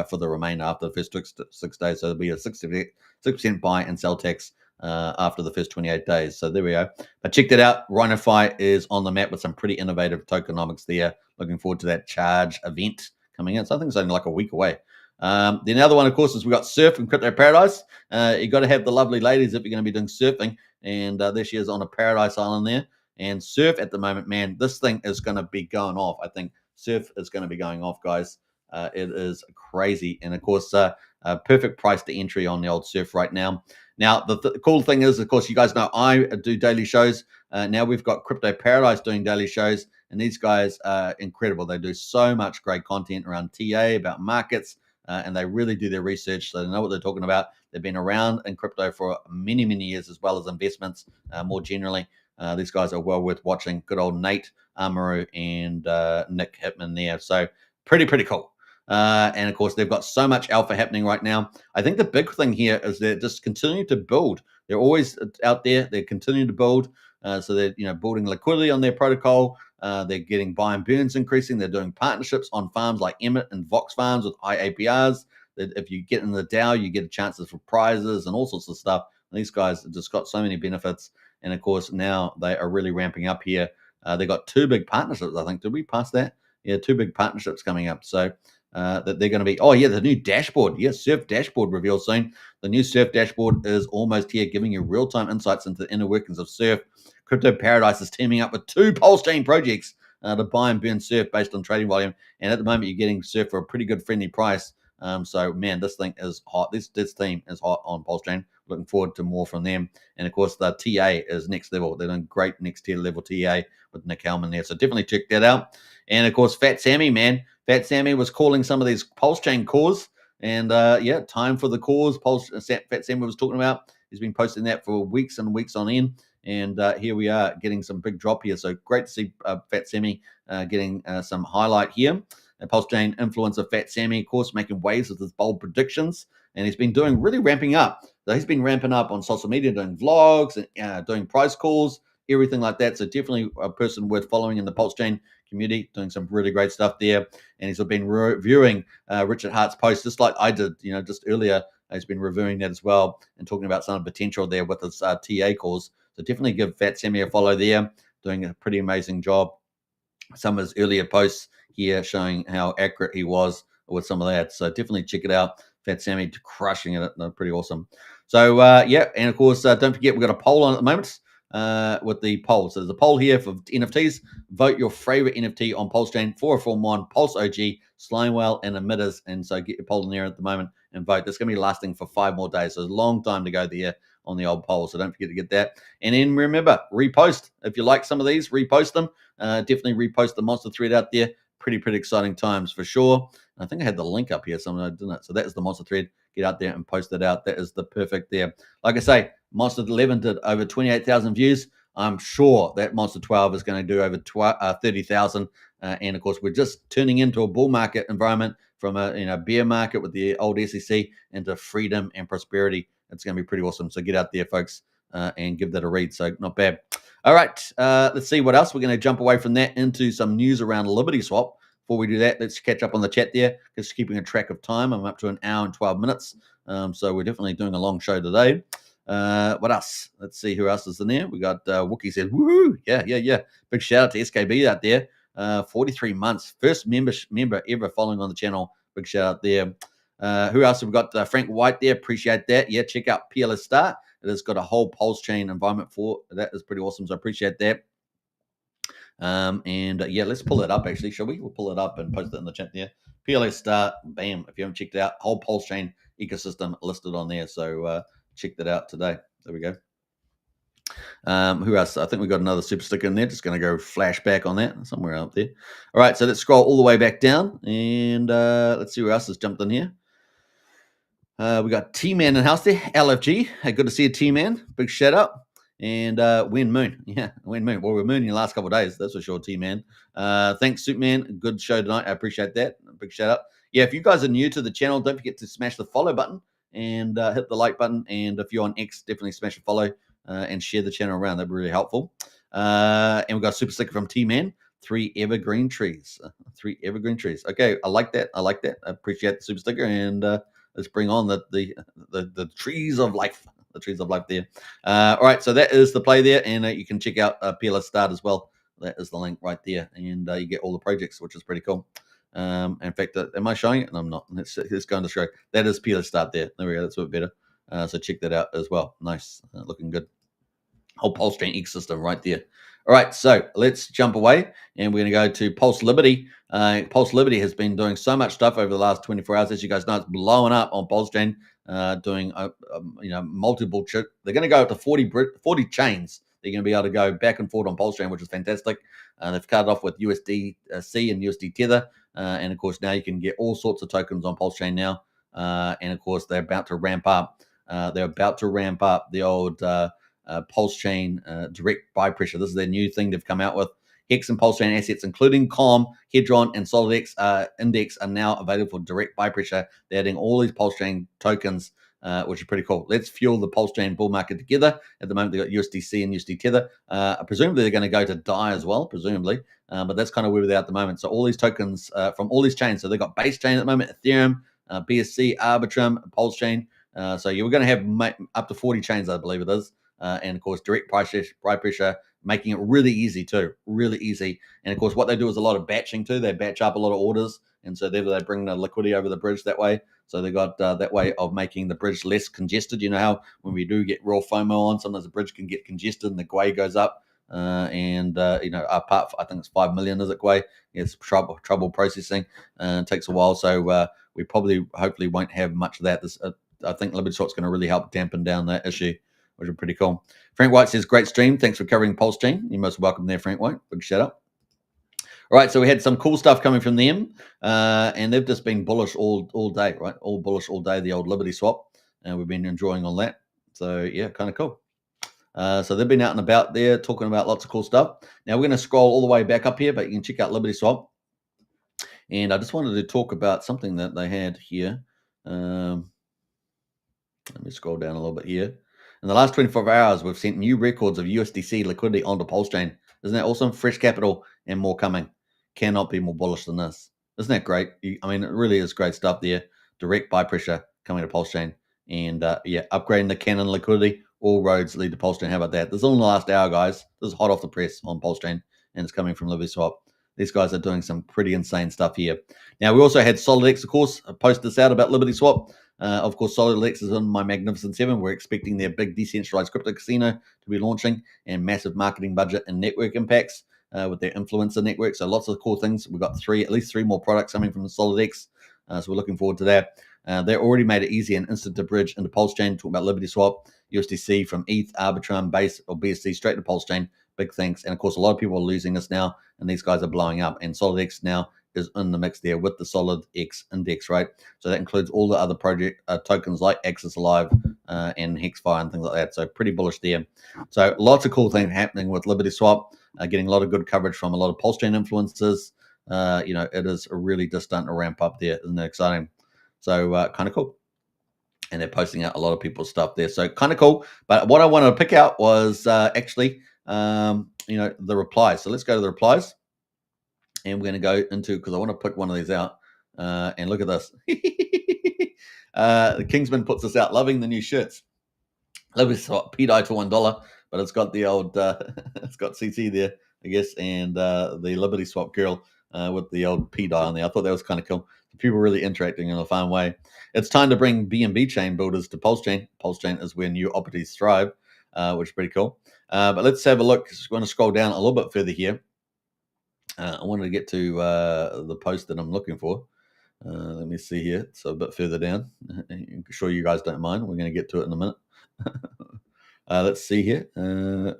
S2: for the remainder after the first 6 days. So there'll be a 6% buy and sell tax after the first 28 days. So there we go. But check that out. RhinoFi is on the map with some pretty innovative tokenomics there. Looking forward to that charge event coming in. So I think it's only like a week away. The other one, of course, is we've got Surf and Crypto Paradise. You got to have the lovely ladies if you're going to be doing surfing. And there she is on a paradise island there. And Surf at the moment, man, this thing is going to be going off. I think Surf is going to be going off, guys. It is crazy. And, of course, a perfect price to entry on the old Surf right now. Now, the cool thing is, of course, you guys know I do daily shows. Now we've got Crypto Paradise doing daily shows. And these guys are incredible. They do so much great content around TA, about markets, and they really do their research. So they know what they're talking about. They've been around in crypto for many, many years, as well as investments more generally. These guys are well worth watching. Good old Nate Amaru and Nick Hitman there. So pretty cool. And of course, they've got so much alpha happening right now. I think the big thing here is they're just continuing to build. They're always out there. They're continuing to build. So they're building liquidity on their protocol. They're getting buy and burns increasing. They're doing partnerships on farms like Emmett and Vox farms with high APRs. that if you get in the DAO, you get chances for prizes and all sorts of stuff. And these guys have just got so many benefits. And of course, now they are really ramping up here. They got 2 big partnerships, I think. Did we pass that? Yeah, 2 big partnerships coming up. So that they're going to be, oh yeah, the new dashboard. Yes, Surf dashboard reveal soon. The new Surf dashboard is almost here, giving you real-time insights into the inner workings of Surf. Crypto Paradise is teaming up with 2 PulseChain projects to buy and burn Surf based on trading volume. And at the moment, you're getting Surf for a pretty good friendly price. So man, this thing is hot. This team is hot on PulseChain. Looking forward to more from them. And of course, the TA is next level. They're doing great next tier level TA with Nick Hellman there. So definitely check that out. And of course, Fat Sammy, man. Fat Sammy was calling some of these PulseChain cores. And yeah, time for the cores. Fat Sammy was talking about. He's been posting that for weeks and weeks on end. And here we are getting some big drop here. So great to see Fat Sammy getting some highlight here. PulseChain influencer Fat Sammy, of course, making waves with his bold predictions. And he's been doing really ramping up. So he's been ramping up on social media, doing vlogs and doing price calls, everything like that. So definitely a person worth following in the PulseChain community, doing some really great stuff there. And he's been reviewing Richard Hart's post, just like I did, just earlier. He's been reviewing that as well and talking about some of the potential there with his TA calls. So definitely give Fat Sammy a follow there, doing a pretty amazing job. Some of his earlier posts here showing how accurate he was with some of that. So definitely check it out. Fat Sammy crushing it. They're pretty awesome. So, yeah. And of course, don't forget, we've got a poll on at the moment with the poll. So there's a poll here for NFTs. Vote your favorite NFT on PulseChain, 441, Pulse OG, Slimewell, and Emitters. And so get your poll in there at the moment and vote. That's going to be lasting for 5 more days. So it's a long time to go there on the old poll. So don't forget to get that. And then remember, repost. If you like some of these, repost them. Definitely repost the monster thread out there. Pretty exciting times for sure. I think I had the link up here somewhere, didn't it? So that is the monster thread. Get out there and post it out. That is the perfect there. Like I say, Monster 11 did over 28,000 views. I'm sure that Monster 12 is going to do over 30,000. And of course, we're just turning into a bull market environment from a bear market with the old SEC into freedom and prosperity. It's going to be pretty awesome. So get out there, folks, and give that a read. So not bad. All right, let's see what else. We're going to jump away from that into some news around Liberty Swap. Before we do that, let's catch up on the chat there. Just keeping a track of time. I'm up to 1 hour and 12 minutes. So we're definitely doing a long show today. What else? Let's see who else is in there. We got Wookie said, woohoo. Yeah. Big shout out to SKB out there. 43 months. First member ever following on the channel. Big shout out there. Who else have we got? Frank White there. Appreciate that. Yeah, check out PLS Start. It has got a whole PulseChain environment for that. Is pretty awesome. So I appreciate that. Yeah, let's pull it up actually, shall we? We'll pull it up and post it in the chat there. PLS Start, bam. If you haven't checked it out, whole PulseChain ecosystem listed on there. So check that out today. There we go. Who else? I think we got another super sticker in there. Just going to go flashback on that somewhere up there. All right, so let's scroll all the way back down and let's see who else has jumped in here. We got T-Man in the house there. LFG. Hey, good to see you, T-Man. Big shout out. And Win Moon. Yeah, Win Moon. Well, we're mooning the last couple of days. That's for sure, T-Man. Thanks, Superman. Good show tonight. I appreciate that. Big shout out. Yeah, if you guys are new to the channel, don't forget to smash the follow button and hit the like button. And if you're on X, definitely smash the follow and share the channel around. That'd be really helpful. And we've got a super sticker from T-Man. 3 evergreen trees. 3 evergreen trees. Okay, I like that. I appreciate the super sticker. And let's bring on the trees of life. The trees of life there. All right, so that is the play there. And you can check out PLS Start as well. That is the link right there. And you get all the projects, which is pretty cool. In fact, am I showing it? And I'm not. Let's go on the show. That is PLS Start there. There we go. That's a bit better. So check that out as well. Nice. Looking good. Whole PulseChain ecosystem right there. All right, so let's jump away and we're going to go to Pulse Liberty. Pulse Liberty has been doing so much stuff over the last 24 hours. As you guys know, it's blowing up on PulseChain, doing multiple. They're going to go up to 40 chains. They're going to be able to go back and forth on PulseChain, which is fantastic. They've cut it off with USDC and USD Tether, and of course now you can get all sorts of tokens on PulseChain now. And of course they're about to ramp up. The old PulseChain direct buy pressure. This is their new thing they've come out with. Hex and PulseChain assets, including COM, Hedron, and SolidX Index, are now available for direct buy pressure. They're adding all these PulseChain tokens, which is pretty cool. Let's fuel the PulseChain bull market together. At the moment, they've got USDC and USD Tether. Presumably, they're going to go to DAI as well, but that's kind of where they're at the moment. So all these tokens from all these chains. So they've got base chain at the moment, Ethereum, BSC, Arbitrum, PulseChain. So you were going to have up to 40 chains, I believe it is. And of course, direct price pressure, making it really easy too, really easy. And of course, what they do is a lot of batching too. They batch up a lot of orders, and so they bring the liquidity over the bridge that way. So they got that way of making the bridge less congested. You know how when we do get real FOMO on, sometimes the bridge can get congested and the GWAI goes up. Apart, I think it's 5 million, is it GWAI? It's trouble processing, and it takes a while. So we hopefully won't have much of that. I think Liberty Swap's going to really help dampen down that issue, which is pretty cool. Frank White says, great stream. Thanks for covering PulseChain. You're most welcome there, Frank White. Big shout out. All right, so we had some cool stuff coming from them, and they've just been bullish all day, right? All bullish all day, the old Liberty Swap, and we've been enjoying all that. So, yeah, kind of cool. So they've been out and about there talking about lots of cool stuff. Now, we're going to scroll all the way back up here, but you can check out Liberty Swap. And I just wanted to talk about something that they had here. Let me scroll down a little bit here. In the last 24 hours, we've sent new records of USDC liquidity onto PulseChain. Isn't that awesome? Fresh capital and more coming. Cannot be more bullish than this. Isn't that great? I mean, it really is great stuff there. Direct buy pressure coming to PulseChain. And upgrading the Canon liquidity. All roads lead to PulseChain. How about that? This is all in the last hour, guys. This is hot off the press on PulseChain, and it's coming from Liberty Swap. These guys are doing some pretty insane stuff here. Now, we also had SolidX, of course. I posted this out about Liberty Swap. Of course, SolidX is in my Magnificent Seven. We're expecting their big decentralized crypto casino to be launching, and massive marketing budget and network impacts with their influencer network. So lots of cool things. We've got at least three more products coming from the SolidX. So we're looking forward to that. They already made it easy and instant to bridge into PulseChain. Talking about Liberty Swap, USDC from ETH, Arbitrum, Base, or BSC straight to PulseChain. Big thanks. And of course, a lot of people are losing this now, and these guys are blowing up. And SolidX now is in the mix there with the SolidX index, right? So that includes all the other project tokens like Axis Alive and Hexfire and things like that. So pretty bullish there. So lots of cool things happening with Liberty Swap, getting a lot of good coverage from a lot of PulseChain influencers. It is really just starting to ramp up there. Isn't that exciting? So kind of cool. And they're posting out a lot of people's stuff there. So kind of cool. But what I wanted to pick out was actually the replies. So let's go to the replies. And we're going to go into, because I want to pick one of these out. And look at this. The Kingsman puts this out, loving the new shirts. Liberty Swap, PDI to $1, but it's got the old, it's got CC there, I guess, and the Liberty Swap girl with the old PDI on there. I thought that was kind of cool. People really interacting in a fun way. It's time to bring BNB chain builders to PulseChain. PulseChain is where new opportunities thrive, which is pretty cool. But let's have a look. Just want to scroll down a little bit further here. I wanted to get to the post that I'm looking for. Let me see here. So a bit further down. I'm sure you guys don't mind. We're going to get to it in a minute. Let's see here.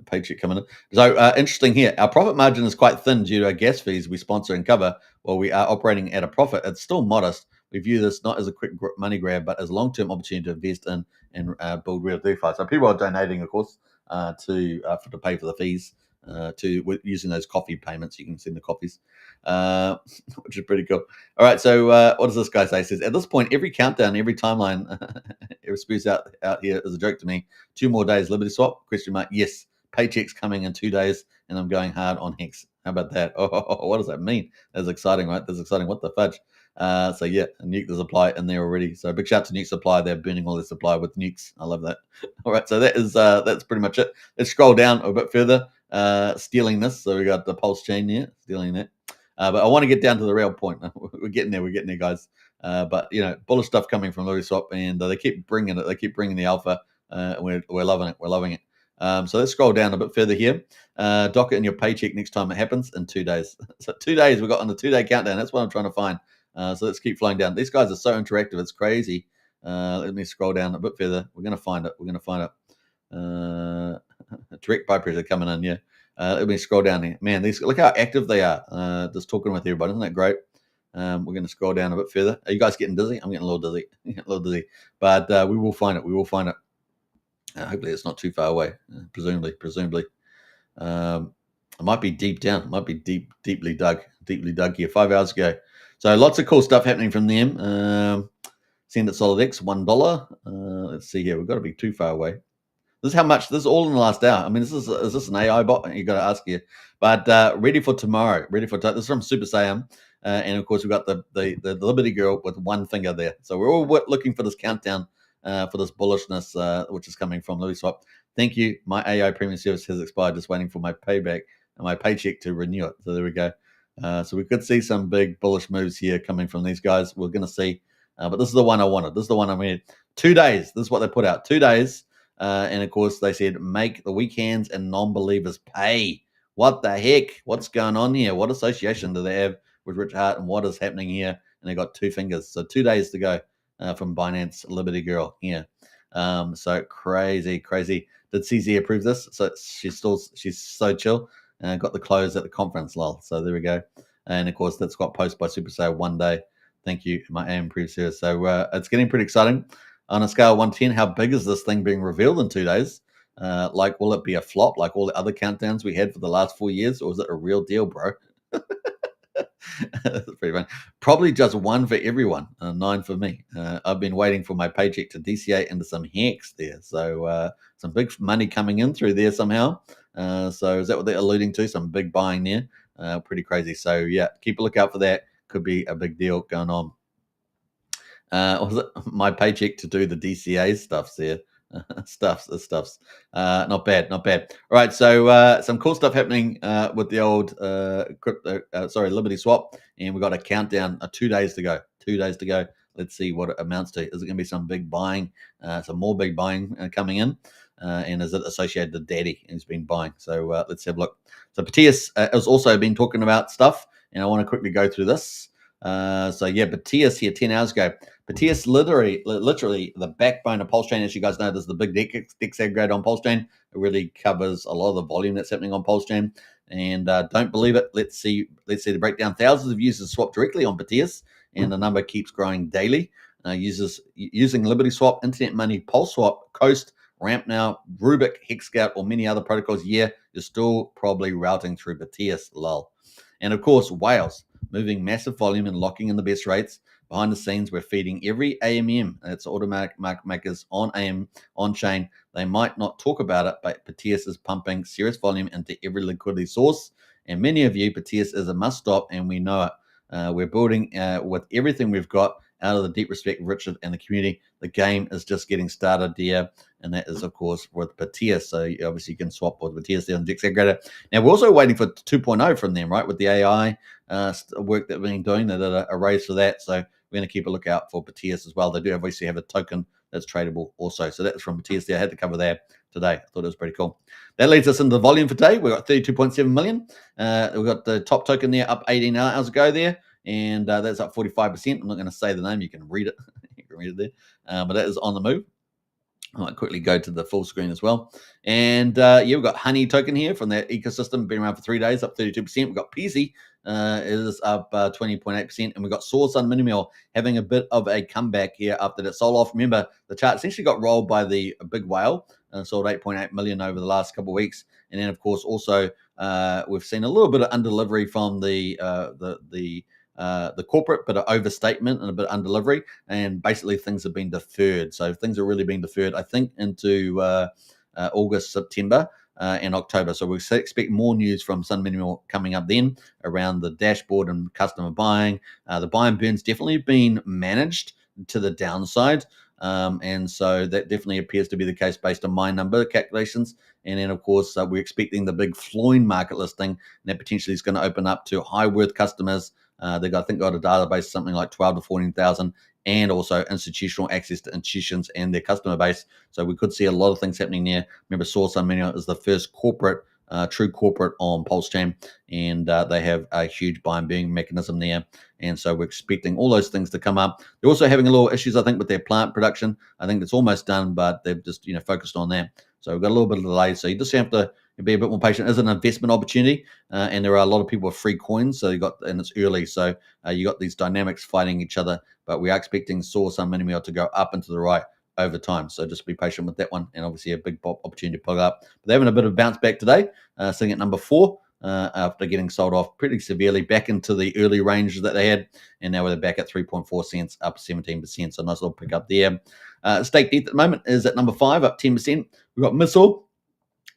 S2: Paycheck coming in. So interesting here. Our profit margin is quite thin due to our gas fees we sponsor and cover. While we are operating at a profit, it's still modest. We view this not as a quick money grab, but as a long-term opportunity to invest in and build real DeFi. So people are donating, of course, to pay for the fees. Using those coffee payments. You can send the coffees, which is pretty cool. All right, so what does this guy say? He says, at this point, every countdown, every timeline it spews out here is a joke to me. 2 more days, Liberty Swap, ? Yes, paycheck's coming in 2 days, and I'm going hard on Hex. How about that? Oh, what does that mean? That's exciting, right? That's exciting. What the fudge? So yeah, Nuke the supply in there already. So big shout to Nuke Supply. They're burning all their supply with nukes. I love that. All right, so that's pretty much it. Let's scroll down a bit further. Stealing this. So we got the PulseChain here, stealing that. But I want to get down to the real point. We're getting there, guys. But bullish stuff coming from Liberty Swap, and they keep bringing it. They keep bringing the alpha. We're loving it. We're loving it. So let's scroll down a bit further here. Dock it in your paycheck next time it happens in 2 days. So 2 days we got on the 2-day countdown. That's what I'm trying to find. So let's keep flying down. These guys are so interactive. It's crazy. Let me scroll down a bit further. We're going to find it. Direct buy pressure coming in, yeah. Let me scroll down here. Man, look how active they are. Just talking with everybody. Isn't that great? We're going to scroll down a bit further. Are you guys getting dizzy? I'm getting a little dizzy. But we will find it. Hopefully it's not too far away. Presumably. It might be deep down. It might be deeply dug here 5 hours ago. So lots of cool stuff happening from them. Send it SolidX, $1. Let's see here. We've got to be too far away. This is how much. This is all in the last hour. I mean, is this an AI bot? You got to ask you. But ready for tomorrow. This is from Super Saiyan. And of course, we've got the Liberty Girl with one finger there. So we're all looking for this countdown for this bullishness, which is coming from Liberty Swap. Thank you. My AI premium service has expired. Just waiting for my payback and my paycheck to renew it. So there we go. So we could see some big bullish moves here coming from these guys. We're going to see. But this is the one I wanted. This is the one I mean. 2 days. This is what they put out. 2 days. And of course, they said, make the weak hands and non-believers pay. What the heck? What's going on here? What association do they have with Rich Hart, and what is happening here? And they got 2 fingers. So 2 days to go from Binance Liberty Girl here. So crazy. Did CZ approve this? So she's so chill. Got the close at the conference, lol. So there we go. And of course, that's got post by Super Sale 1 day. Thank you, my AM previous service. So it's getting pretty exciting. On a scale of 1 to 10, how big is this thing being revealed in 2 days? Like, will it be a flop like all the other countdowns we had for the last 4 years, or is it a real deal, bro? That's pretty fun. Probably just 1 for everyone, 9 for me. I've been waiting for my paycheck to DCA into some hex there. So some big money coming in through there somehow. So is that what they're alluding to? Some big buying there. Pretty crazy. So yeah, keep a lookout for that. Could be a big deal going on. Was it my paycheck to do the DCA stuffs there? Stuffs. Not bad. All right, so some cool stuff happening with the old Liberty Swap, and we've got a countdown. 2 days to go. 2 days to go. Let's see what it amounts to. Is it going to be some big buying? Some more big buying coming in, and is it associated to Daddy who's been buying? So let's have a look. So Batias has also been talking about stuff, and I want to quickly go through this. So yeah, Batias here 10 hours ago. Batias literally the backbone of PulseChain. As you guys know, there's the big DEX aggregator on PulseChain. It really covers a lot of the volume that's happening on PulseChain. And don't believe it. Let's see the breakdown. Thousands of users swap directly on Batias, and the number keeps growing daily. Users using Liberty Swap, Internet Money, Pulse Swap, Coast, Ramp Now, Rubik, HexScout, or many other protocols. Yeah, you're still probably routing through Batias, lol. And of course, whales moving massive volume and locking in the best rates. Behind the scenes, we're feeding every AMM. It's automatic market makers on chain. They might not talk about it, but Batias is pumping serious volume into every liquidity source. And many of you, Batias is a must stop, and we know it. We're building with everything we've got out of the deep respect of Richard and the community. The game is just getting started there, and that is, of course, with Batias. So obviously you can swap with Batias there on DEX aggregator. Now, we're also waiting for 2.0 from them, right, with the AI work that we've been doing. They did a raise for that. So we're going to keep a lookout for Batias as well. They do obviously have a token that's tradable also. So that's from Batias there. I had to cover that today. I thought it was pretty cool. That leads us into the volume for today. We've got 32.7 million. We've got the top token there up 18 hours ago there. And that's up 45%. I'm not going to say the name. You can read it. You can read it there. But that is on the move. I might quickly go to the full screen as well. And yeah, we've got Honey token here from that ecosystem. Been around for 3 days, up 32%. We've got Peasy is up 20.8%. And we've got Source on Minimal having a bit of a comeback here after that sold off. Remember, the chart essentially got rolled by the big whale and sold 8.8 million over the last couple of weeks. And then, of course, also we've seen a little bit of undelivery from the corporate, bit of overstatement and a bit of undelivery, and basically things have been deferred. So things are really being deferred, I think, into August, September, and October. So we expect more news from Sun Minimal coming up then around the dashboard and customer buying. The buy and burn's definitely been managed to the downside. And so that definitely appears to be the case based on my number calculations. And then, of course, we're expecting the big Floyn market listing, and that potentially is going to open up to high worth customers. They got, I think, got a database something like 12 to 14,000, and also institutional access to institutions and their customer base. So we could see a lot of things happening there. Remember, Source Unmania is the first corporate, true corporate on PulseChain, and they have a huge buy and burn mechanism there. And so we're expecting all those things to come up. They're also having a little issues, I think, with their plant production. I think it's almost done, but they've just focused on that. So we've got a little bit of delay. So you just have to be a bit more patient. It's an investment opportunity, and there are a lot of people with free coins. So and it's early. So you got these dynamics fighting each other. But we are expecting Source and Minimal to go up and to the right over time. So just be patient with that one, and obviously a big opportunity to plug up. But they're having a bit of a bounce back today, sitting at number 4 after getting sold off pretty severely back into the early range that they had, and now they're back at 3.4 cents, up 17%. So nice little pick up there. Stake ETH at the moment is at number 5, up 10%. We've got Missile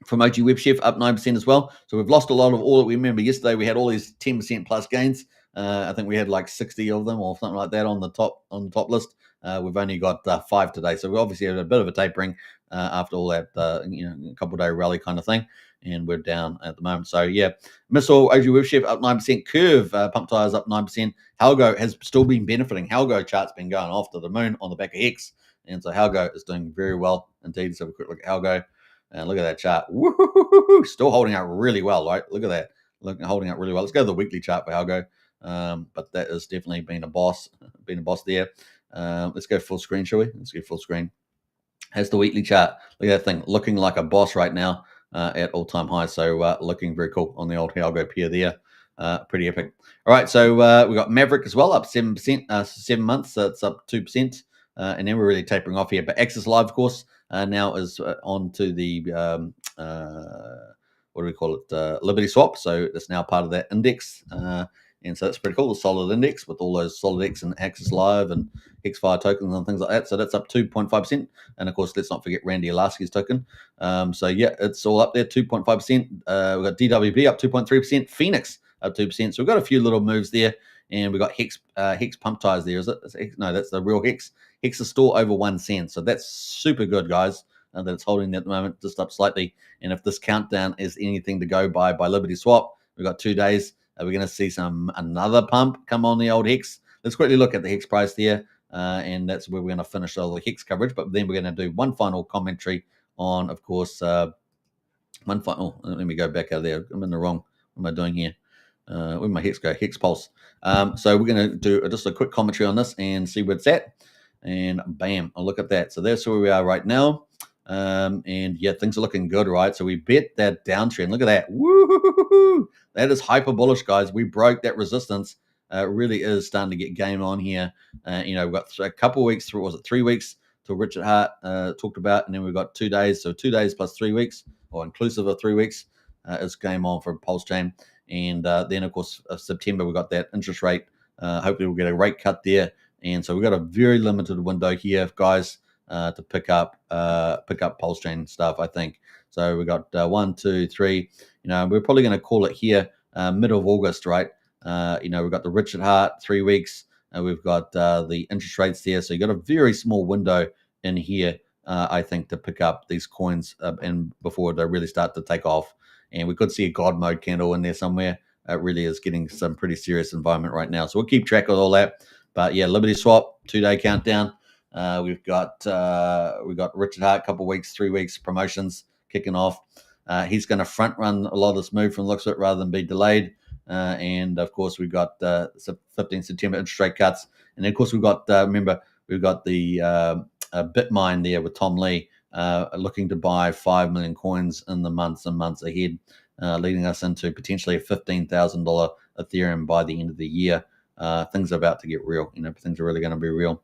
S2: from OG Web Chef up 9% as well. So we've lost a lot of all that we remember yesterday. We had all these 10% plus gains. I think we had like 60 of them or something like that on the top list. We've only got 5 today, so we obviously had a bit of a tapering after all that a couple day rally kind of thing, and we're down at the moment. So yeah, Missile, OG Webchef up 9%, Curve Pump Tires up 9%. Halgo has still been benefiting. Halgo chart's been going off to the moon on the back of Hex, and so Halgo is doing very well indeed. Let's have a quick look at Halgo. And look at that chart. Woo-hoo-hoo-hoo. Still holding out really well, right? Look at that. Holding out really well. Let's go to the weekly chart for Algo. But that has definitely been a boss there. Let's go full screen, shall we? Let's go full screen. Has the weekly chart. Look at that thing. Looking like a boss right now at all-time high. So looking very cool on the old Algo pair there. Pretty epic. All right, so we got Maverick as well, up 7%, 7 months. So it's up 2%. And then we're really tapering off here. But Access Live, of course, now is on to the, what do we call it, Liberty Swap. So it's now part of that index. And so that's pretty cool, the solid index with all those solid X and Access Live and Hexfire tokens and things like that. So that's up 2.5%. And of course, let's not forget Randy Alaski's token. So yeah, it's all up there, 2.5%. We've got DWB up 2.3%, Phoenix up 2%. So we've got a few little moves there. And we've got Hex pump tires there, is it? No, that's the real Hex. Hex is still over 1 cent. So that's super good, guys. That it's holding at the moment, just up slightly. And if this countdown is anything to go by Liberty Swap, we've got 2 days. We're going to see another pump come on the old Hex. Let's quickly look at the Hex price there. And that's where we're going to finish all the Hex coverage. But then we're going to do one final commentary on, of course, let me go back out there. I'm in the wrong. What am I doing here? Where my Hex go? Hex Pulse. So we're going to do just a quick commentary on this and see where it's at. And bam, I'll look at that. So that's where we are right now. And yeah, things are looking good, right? So we bet that downtrend. Look at that. Woo! That is hyper bullish, guys. We broke that resistance. It really is starting to get game on here. We've got a couple of weeks through, was it 3 weeks till Richard Hart talked about, and then we've got 2 days. So 2 days plus 3 weeks, or inclusive of 3 weeks, is game on for PulseChain. And then, of course, September, we've got that interest rate. Hopefully we'll get a rate cut there. And so we've got a very limited window here, guys, to pick up PulseChain stuff, I think. So we got 1, 2, 3. We're probably going to call it here middle of August, right? We've got the Richard Hart 3 weeks. We've got the interest rates there. So you've got a very small window in here, I think, to pick up these coins and before they really start to take off. And we could see a God mode candle in there somewhere. It really is getting some pretty serious environment right now. So we'll keep track of all that. But yeah, Liberty Swap, 2-day countdown. We've got Richard Hart, a couple of weeks, 3 weeks, promotions kicking off. He's going to front run a lot of this move from the looks of it rather than be delayed. And of course, we've got 15 September interest rate cuts. And then, of course, we've got, remember, we've got the Bitmine there with Tom Lee looking to buy 5 million coins in the months and months ahead, leading us into potentially a $15,000 Ethereum by the end of the year. Things are about to get real. Things are really going to be real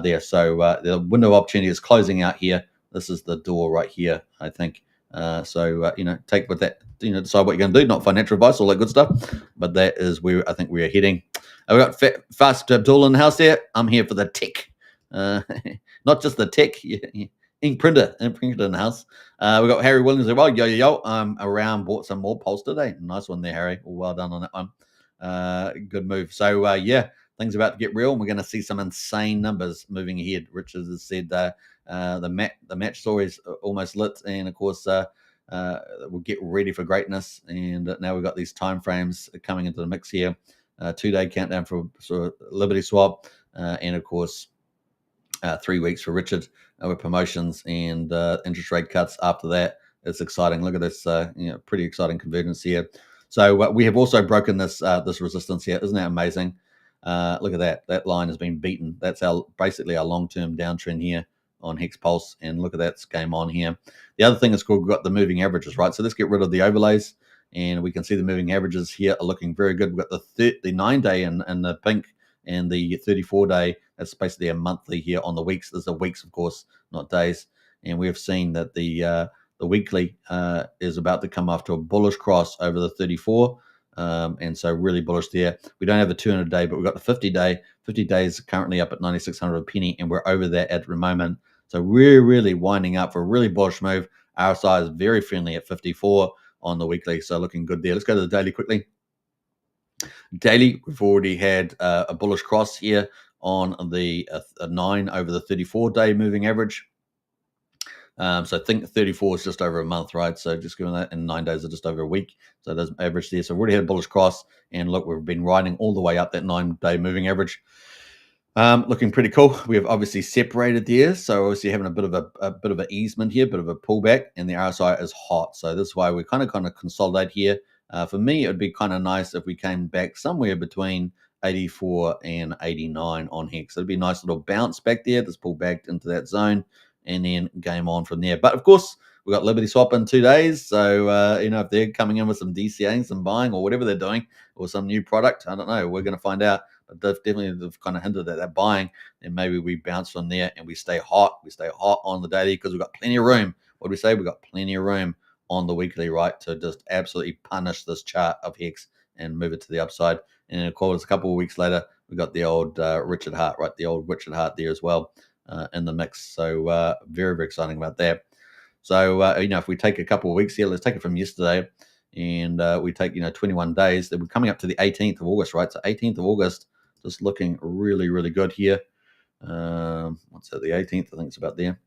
S2: there. So the window of opportunity is closing out here. This is the door right here, I think. Take with that, decide what you're going to do. Not financial advice, all that good stuff. But that is where I think we are heading. We got Fast Abdul in the house there. I'm here for the tech. Not just the tech. Ink printer in the house. We got Harry Williams as well. Yo. Around bought some more Pulse today. Nice one there, Harry. Well done on that one. Good move. So yeah, things are about to get real, and we're going to see some insane numbers moving ahead. Richard has said the match story is almost lit, and of course we'll get ready for greatness. And now we've got these time frames coming into the mix here. 2-day countdown for Liberty Swap, and of course 3 weeks for Richard with promotions and interest rate cuts after that. It's exciting. Look at this, pretty exciting convergence here. So we have also broken this resistance here. Isn't that amazing? Look at that. That line has been beaten. That's basically our long-term downtrend here on Hex Pulse. And look at that game on here. The other thing is called, we've got the moving averages, right? So let's get rid of the overlays. And we can see the moving averages here are looking very good. We've got the 9-day in the pink and the 34-day. That's basically a monthly here on the weeks. There's the weeks, of course, not days. And we've seen that the weekly is about to come off to a bullish cross over the 34. And so really bullish there. We don't have the 200-day, but we've got the 50-day. 50 days currently up at 9,600 a penny, and we're over that at the moment. So we're really winding up for a really bullish move. RSI is very friendly at 54 on the weekly, so looking good there. Let's go to the daily quickly. Daily, we've already had a bullish cross here on the 9 over the 34-day moving average. So I think 34 is just over a month, right? So just given that, in 9 days are just over a week. So there's average there. So we've already had a bullish cross. And look, we've been riding all the way up that 9-day moving average. Looking pretty cool. We have obviously separated there. So obviously having a bit of an easement here, bit of a pullback, and the RSI is hot. So this is why we kind of consolidate here. For me, it would be kind of nice if we came back somewhere between 84 and 89 on Hex. It'd be a nice little bounce back there. Let's pull back into that zone and then game on from there. But of course, we've got Liberty Swap in 2 days. So, if they're coming in with some DCAing, some buying, or whatever they're doing, or some new product, I don't know. We're going to find out. But they've kind of hinted at that buying. And maybe we bounce from there and we stay hot. We stay hot on the daily because we've got plenty of room. What do we say? We've got plenty of room on the weekly, right, to just absolutely punish this chart of Hex and move it to the upside. And of course, a couple of weeks later, we got the old Richard Hart, right? The old Richard Hart there as well in the mix. So very, very exciting about that. So, if we take a couple of weeks here, let's take it from yesterday, and we take, 21 days. Then we're coming up to the 18th of August, right? So 18th of August, just looking really, really good here. What's that, the 18th? I think it's about there.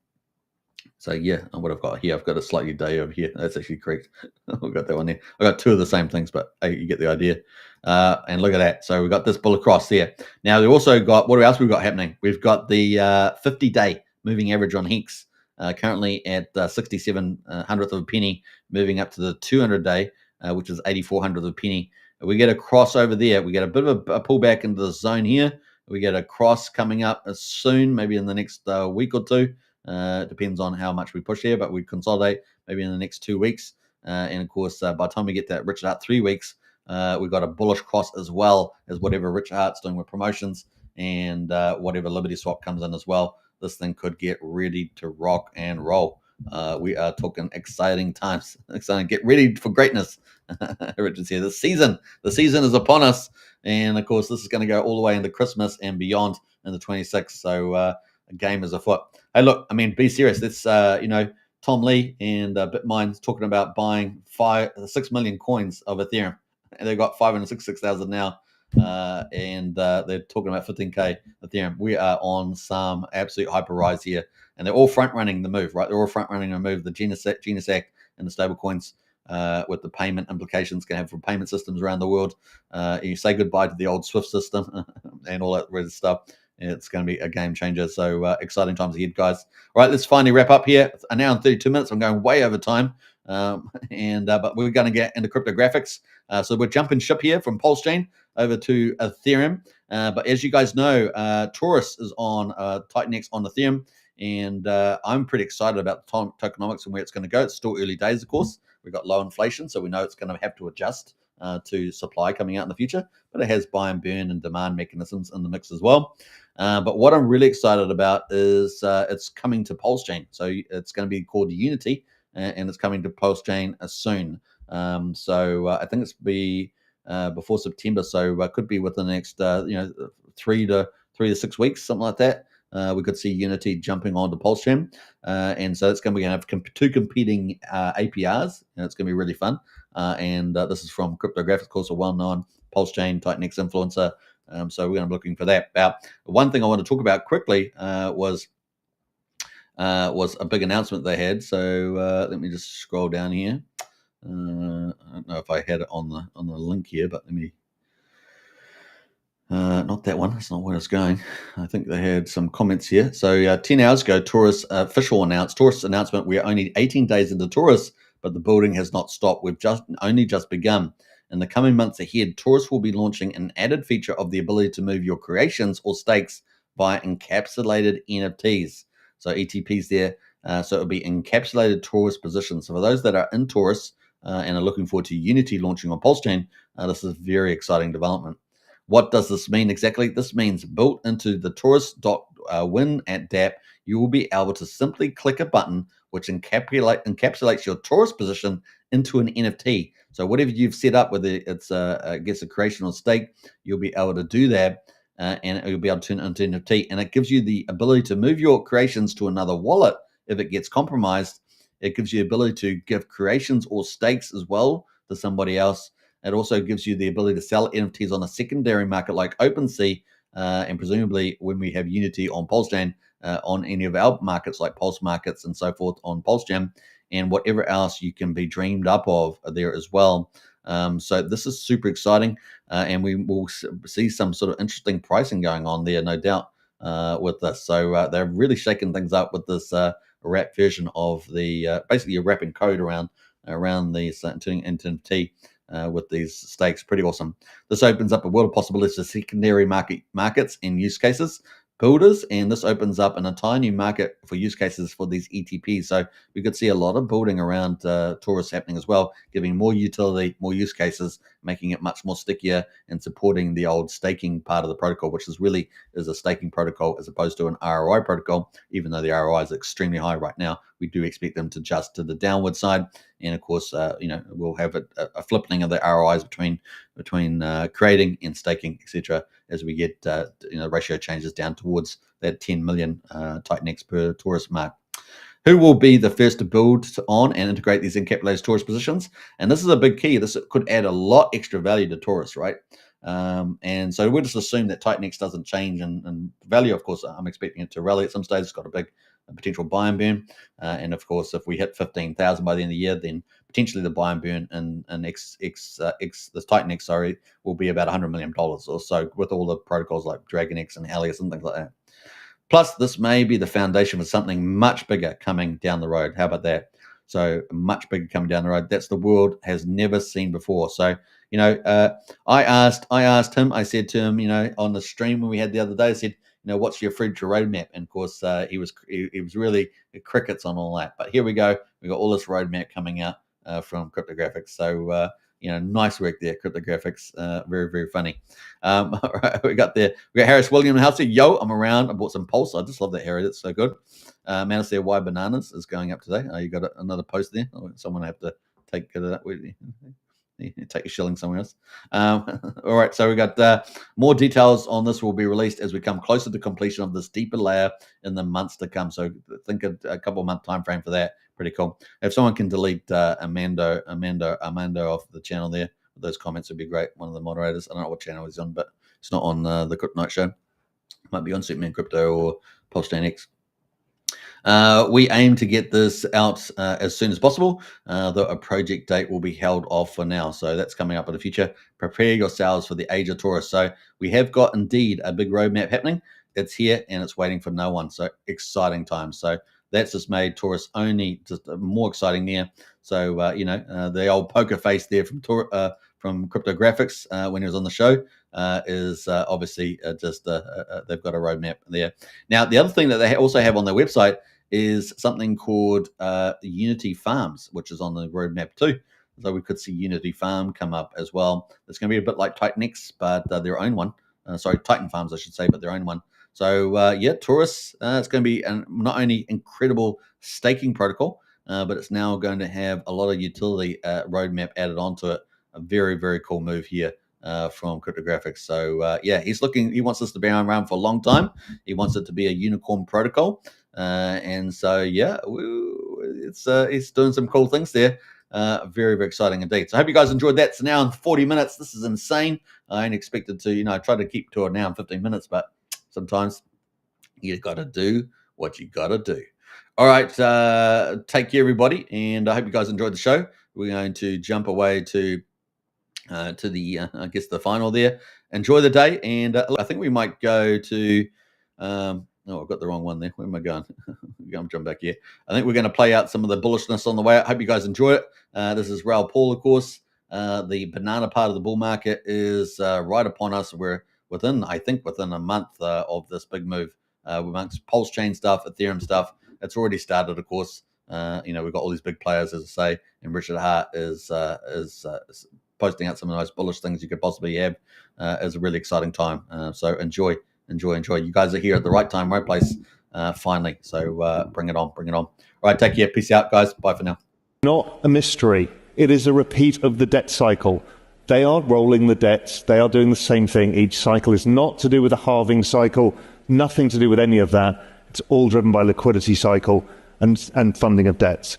S2: So, yeah, what I've got here, I've got a slightly day over here. That's actually correct. I've got that one there. I've got two of the same things, but hey, you get the idea. And look at that. So we've got this bull across there. Now, we've also got, what else we've got happening? We've got the 50-day moving average on Hex, currently at 67 hundredth of a penny, moving up to the 200-day, which is 84 hundredth of a penny. We get a cross over there. We get a bit of a pullback into the zone here. We get a cross coming up soon, maybe in the next week or two. Depends on how much we push here, but we consolidate maybe in the next 2 weeks. And of course, by the time we get that Richard Hart 3 weeks, we've got a bullish cross as well as whatever Richard Hart's doing with promotions and whatever Liberty Swap comes in as well. This thing could get ready to rock and roll. We are talking exciting times. Exciting. Get ready for greatness. Richard's here. The season is upon us. And of course, this is going to go all the way into Christmas and beyond in the 26th. So a game is afoot. Hey, look, I mean, be serious. That's, Tom Lee and BitMine's talking about buying 6 million coins of Ethereum. And they've got 566,000 now. And they're talking about 15K Ethereum. We are on some absolute hyper rise here. And they're all front running the move, right? They're all front running the move, the Genius Act and the stable coins with the payment implications can have for payment systems around the world. You say goodbye to the old SWIFT system and all that weird stuff. It's going to be a game changer. So exciting times ahead, guys. All right, let's finally wrap up here. An hour and 32 minutes. I'm going way over time. But we're going to get into cryptographics. So we're jumping ship here from PulseChain over to Ethereum. But as you guys know, Taurus is on Titanx on Ethereum. And I'm pretty excited about the tokenomics and where it's going to go. It's still early days, of course. We've got low inflation, so we know it's going to have to adjust to supply coming out in the future. But it has buy and burn and demand mechanisms in the mix as well. But what I'm really excited about is it's coming to PulseChain. So it's going to be called Unity, and it's coming to PulseChain soon. So I think it's be before September. So could be within the next 3 to 6 weeks, something like that. We could see Unity jumping onto PulseChain. And so it's going to have two competing APRs, and it's going to be really fun. And this is from Cryptographics, of course, a well-known PulseChain Titanx influencer. So we're going to be looking for that. Now, one thing I want to talk about quickly was a big announcement they had. So let me just scroll down here. I don't know if I had it on the link here, but let me. Not that one. That's not where it's going. I think they had some comments here. So 10 hours ago, Taurus official announcement. We are only 18 days into Taurus, but the building has not stopped. We've only just begun. In the coming months ahead, Taurus will be launching an added feature of the ability to move your creations or stakes via encapsulated NFTs. So ETPs there. So it'll be encapsulated Taurus positions. So for those that are in Taurus and are looking forward to Unity launching on PulseChain, this is a very exciting development. What does this mean exactly? This means built into the Taurus.win at dApp, you will be able to simply click a button which encapsulates your Taurus position into an NFT. So whatever you've set up, whether it's a creation or stake, you'll be able to do that, and you'll be able to turn it into NFT. And it gives you the ability to move your creations to another wallet if it gets compromised. It gives you the ability to give creations or stakes as well to somebody else. It also gives you the ability to sell NFTs on a secondary market like OpenSea, and presumably when we have Unity on PulseChain, on any of our markets like Pulse Markets and so forth on PulseChain, and whatever else you can be dreamed up of there as well. So this is super exciting, and we will see some sort of interesting pricing going on there, no doubt, with this. So they're really shaking things up with this wrap version of the basically you're wrapping code around these turning into NFT with these stakes. Pretty awesome. This opens up a world of possibilities for secondary markets and use cases builders, and this opens up an entire new market for use cases for these ETPs. So we could see a lot of building around Taurus happening as well, giving more utility, more use cases, making it much more stickier, and supporting the old staking part of the protocol, which is really is a staking protocol as opposed to an ROI protocol. Even though the ROI is extremely high right now, we do expect them to adjust to the downward side, and of course, we'll have a flipping of the ROIs between creating and staking, etc., as we get ratio changes down towards that 10 million Titanx per Taurus mark. Who will be the first to build on and integrate these encapsulated Taurus positions? And this is a big key. This could add a lot extra value to Taurus, right? And so we'll just assume that Titanx doesn't change in value. Of course, I'm expecting it to rally at some stage. It's got a big potential buy and burn. And of course, if we hit 15,000 by the end of the year, then potentially the buy and burn and the Titanx, will be about $100 million or so with all the protocols like DragonX and Helios and things like that. Plus, this may be the foundation for something much bigger coming down the road. How about that? So much bigger coming down the road. That's the world has never seen before. So, I asked him, I said to him, on the stream when we had the other day, I said, what's your future roadmap? And of course, he was really crickets on all that. But here we go. We got all this roadmap coming out from Cryptographics. So, nice work there, Cryptographics. Very, very funny. All right, we got Harris William House here. Yo, I'm around. I bought some Pulse. I just love that, Harry. That's so good. Manus there, why bananas is going up today. You got another post there. Someone have to take it up with you. Take a shilling somewhere else. All right, so we got more details on this will be released as we come closer to completion of this deeper layer in the months to come. So think a couple of month time frame for that. Pretty cool. If someone can delete Armando off the channel there, those comments would be great. One of the moderators. I don't know what channel he's on, but it's not on the Crypto Night Show. Might be on Superman Crypto or PulseChain X. We aim to get this out as soon as possible, though a project date will be held off for now. So that's coming up in the future. Prepare yourselves for the age of Taurus. So we have got indeed a big roadmap happening. It's here and it's waiting for no one. So exciting times. So that's just made Taurus only just more exciting there. So, the old poker face there from Cryptographics when he was on the show is obviously they've got a roadmap there. Now, the other thing that they also have on their website is something called Unity Farms, which is on the roadmap too. So we could see Unity Farm come up as well. It's going to be a bit like Titanx, but their own one. Titan Farms, I should say, but their own one. So, Taurus, it's going to be not only incredible staking protocol, but it's now going to have a lot of utility roadmap added onto it. A very, very cool move here from Cryptographics. So, he wants this to be around for a long time. He wants it to be a unicorn protocol. And so, he's doing some cool things there. Very, very exciting indeed. So I hope you guys enjoyed that. So now in 40 minutes, this is insane. I ain't expected to, try to keep to an hour and 15 minutes, but sometimes you got to do what you got to do. All right. Take care, everybody. And I hope you guys enjoyed the show. We're going to jump away to the final there. Enjoy the day. And I think we might go to, I've got the wrong one there. Where am I going? I'm jumping back here. I think we're going to play out some of the bullishness on the way. I hope you guys enjoy it. This is Raoul Paul, of course. The banana part of the bull market is right upon us. We're within a month of this big move amongst PulseChain stuff, Ethereum stuff. It's already started, of course. We've got all these big players, as I say, and Richard Hart is posting out some of the most bullish things you could possibly have. It's a really exciting time. So enjoy. You guys are here at the right time, right place, finally. So bring it on. All right, take care. Peace out, guys. Bye for now.
S3: Not a mystery. It is a repeat of the debt cycle. They are rolling the debts. They are doing the same thing. Each cycle is not to do with a halving cycle, nothing to do with any of that. It's all driven by liquidity cycle and funding of debts.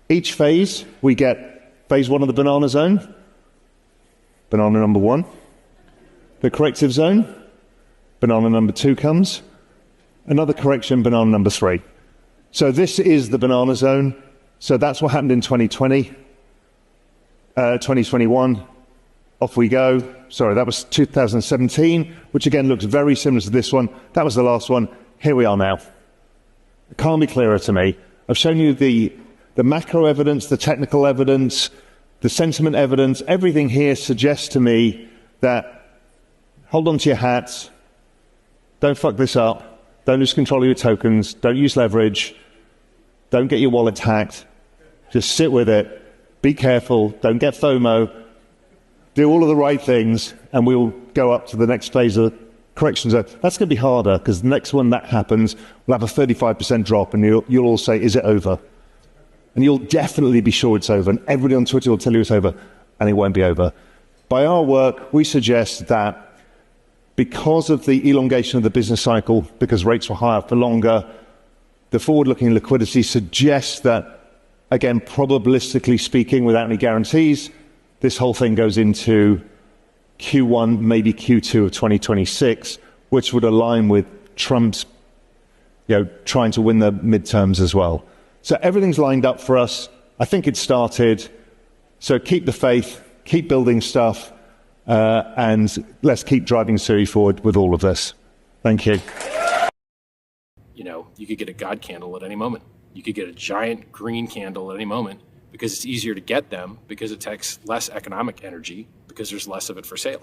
S3: Each phase, we get phase one of the banana zone. banana number 1. The corrective zone, banana number 2 comes. Another correction, banana number 3. So this is the banana zone. So that's what happened in 2020. 2021, off we go. Sorry, that was 2017, which again looks very similar to this one. That was the last one. Here we are now. It can't be clearer to me. I've shown you the macro evidence, the technical evidence, the sentiment evidence. Everything here suggests to me that hold on to your hats, don't fuck this up, don't lose control of your tokens, don't use leverage, don't get your wallet hacked, just sit with it. Be careful, don't get FOMO, do all of the right things, and we'll go up to the next phase of the correction zone. That's going to be harder, because the next one that happens, we'll have a 35% drop, and you'll all say, is it over? And you'll definitely be sure it's over, and everybody on Twitter will tell you it's over, and it won't be over. By our work, we suggest that because of the elongation of the business cycle, because rates were higher for longer, the forward-looking liquidity suggests that, again, probabilistically speaking, without any guarantees, this whole thing goes into Q1, maybe Q2 of 2026, which would align with Trump's, trying to win the midterms as well. So everything's lined up for us. I think it started. So keep the faith, keep building stuff, and let's keep driving Siri forward with all of this. Thank you.
S4: You could get a God candle at any moment. You could get a giant green candle at any moment, because it's easier to get them, because it takes less economic energy, because there's less of it for sale.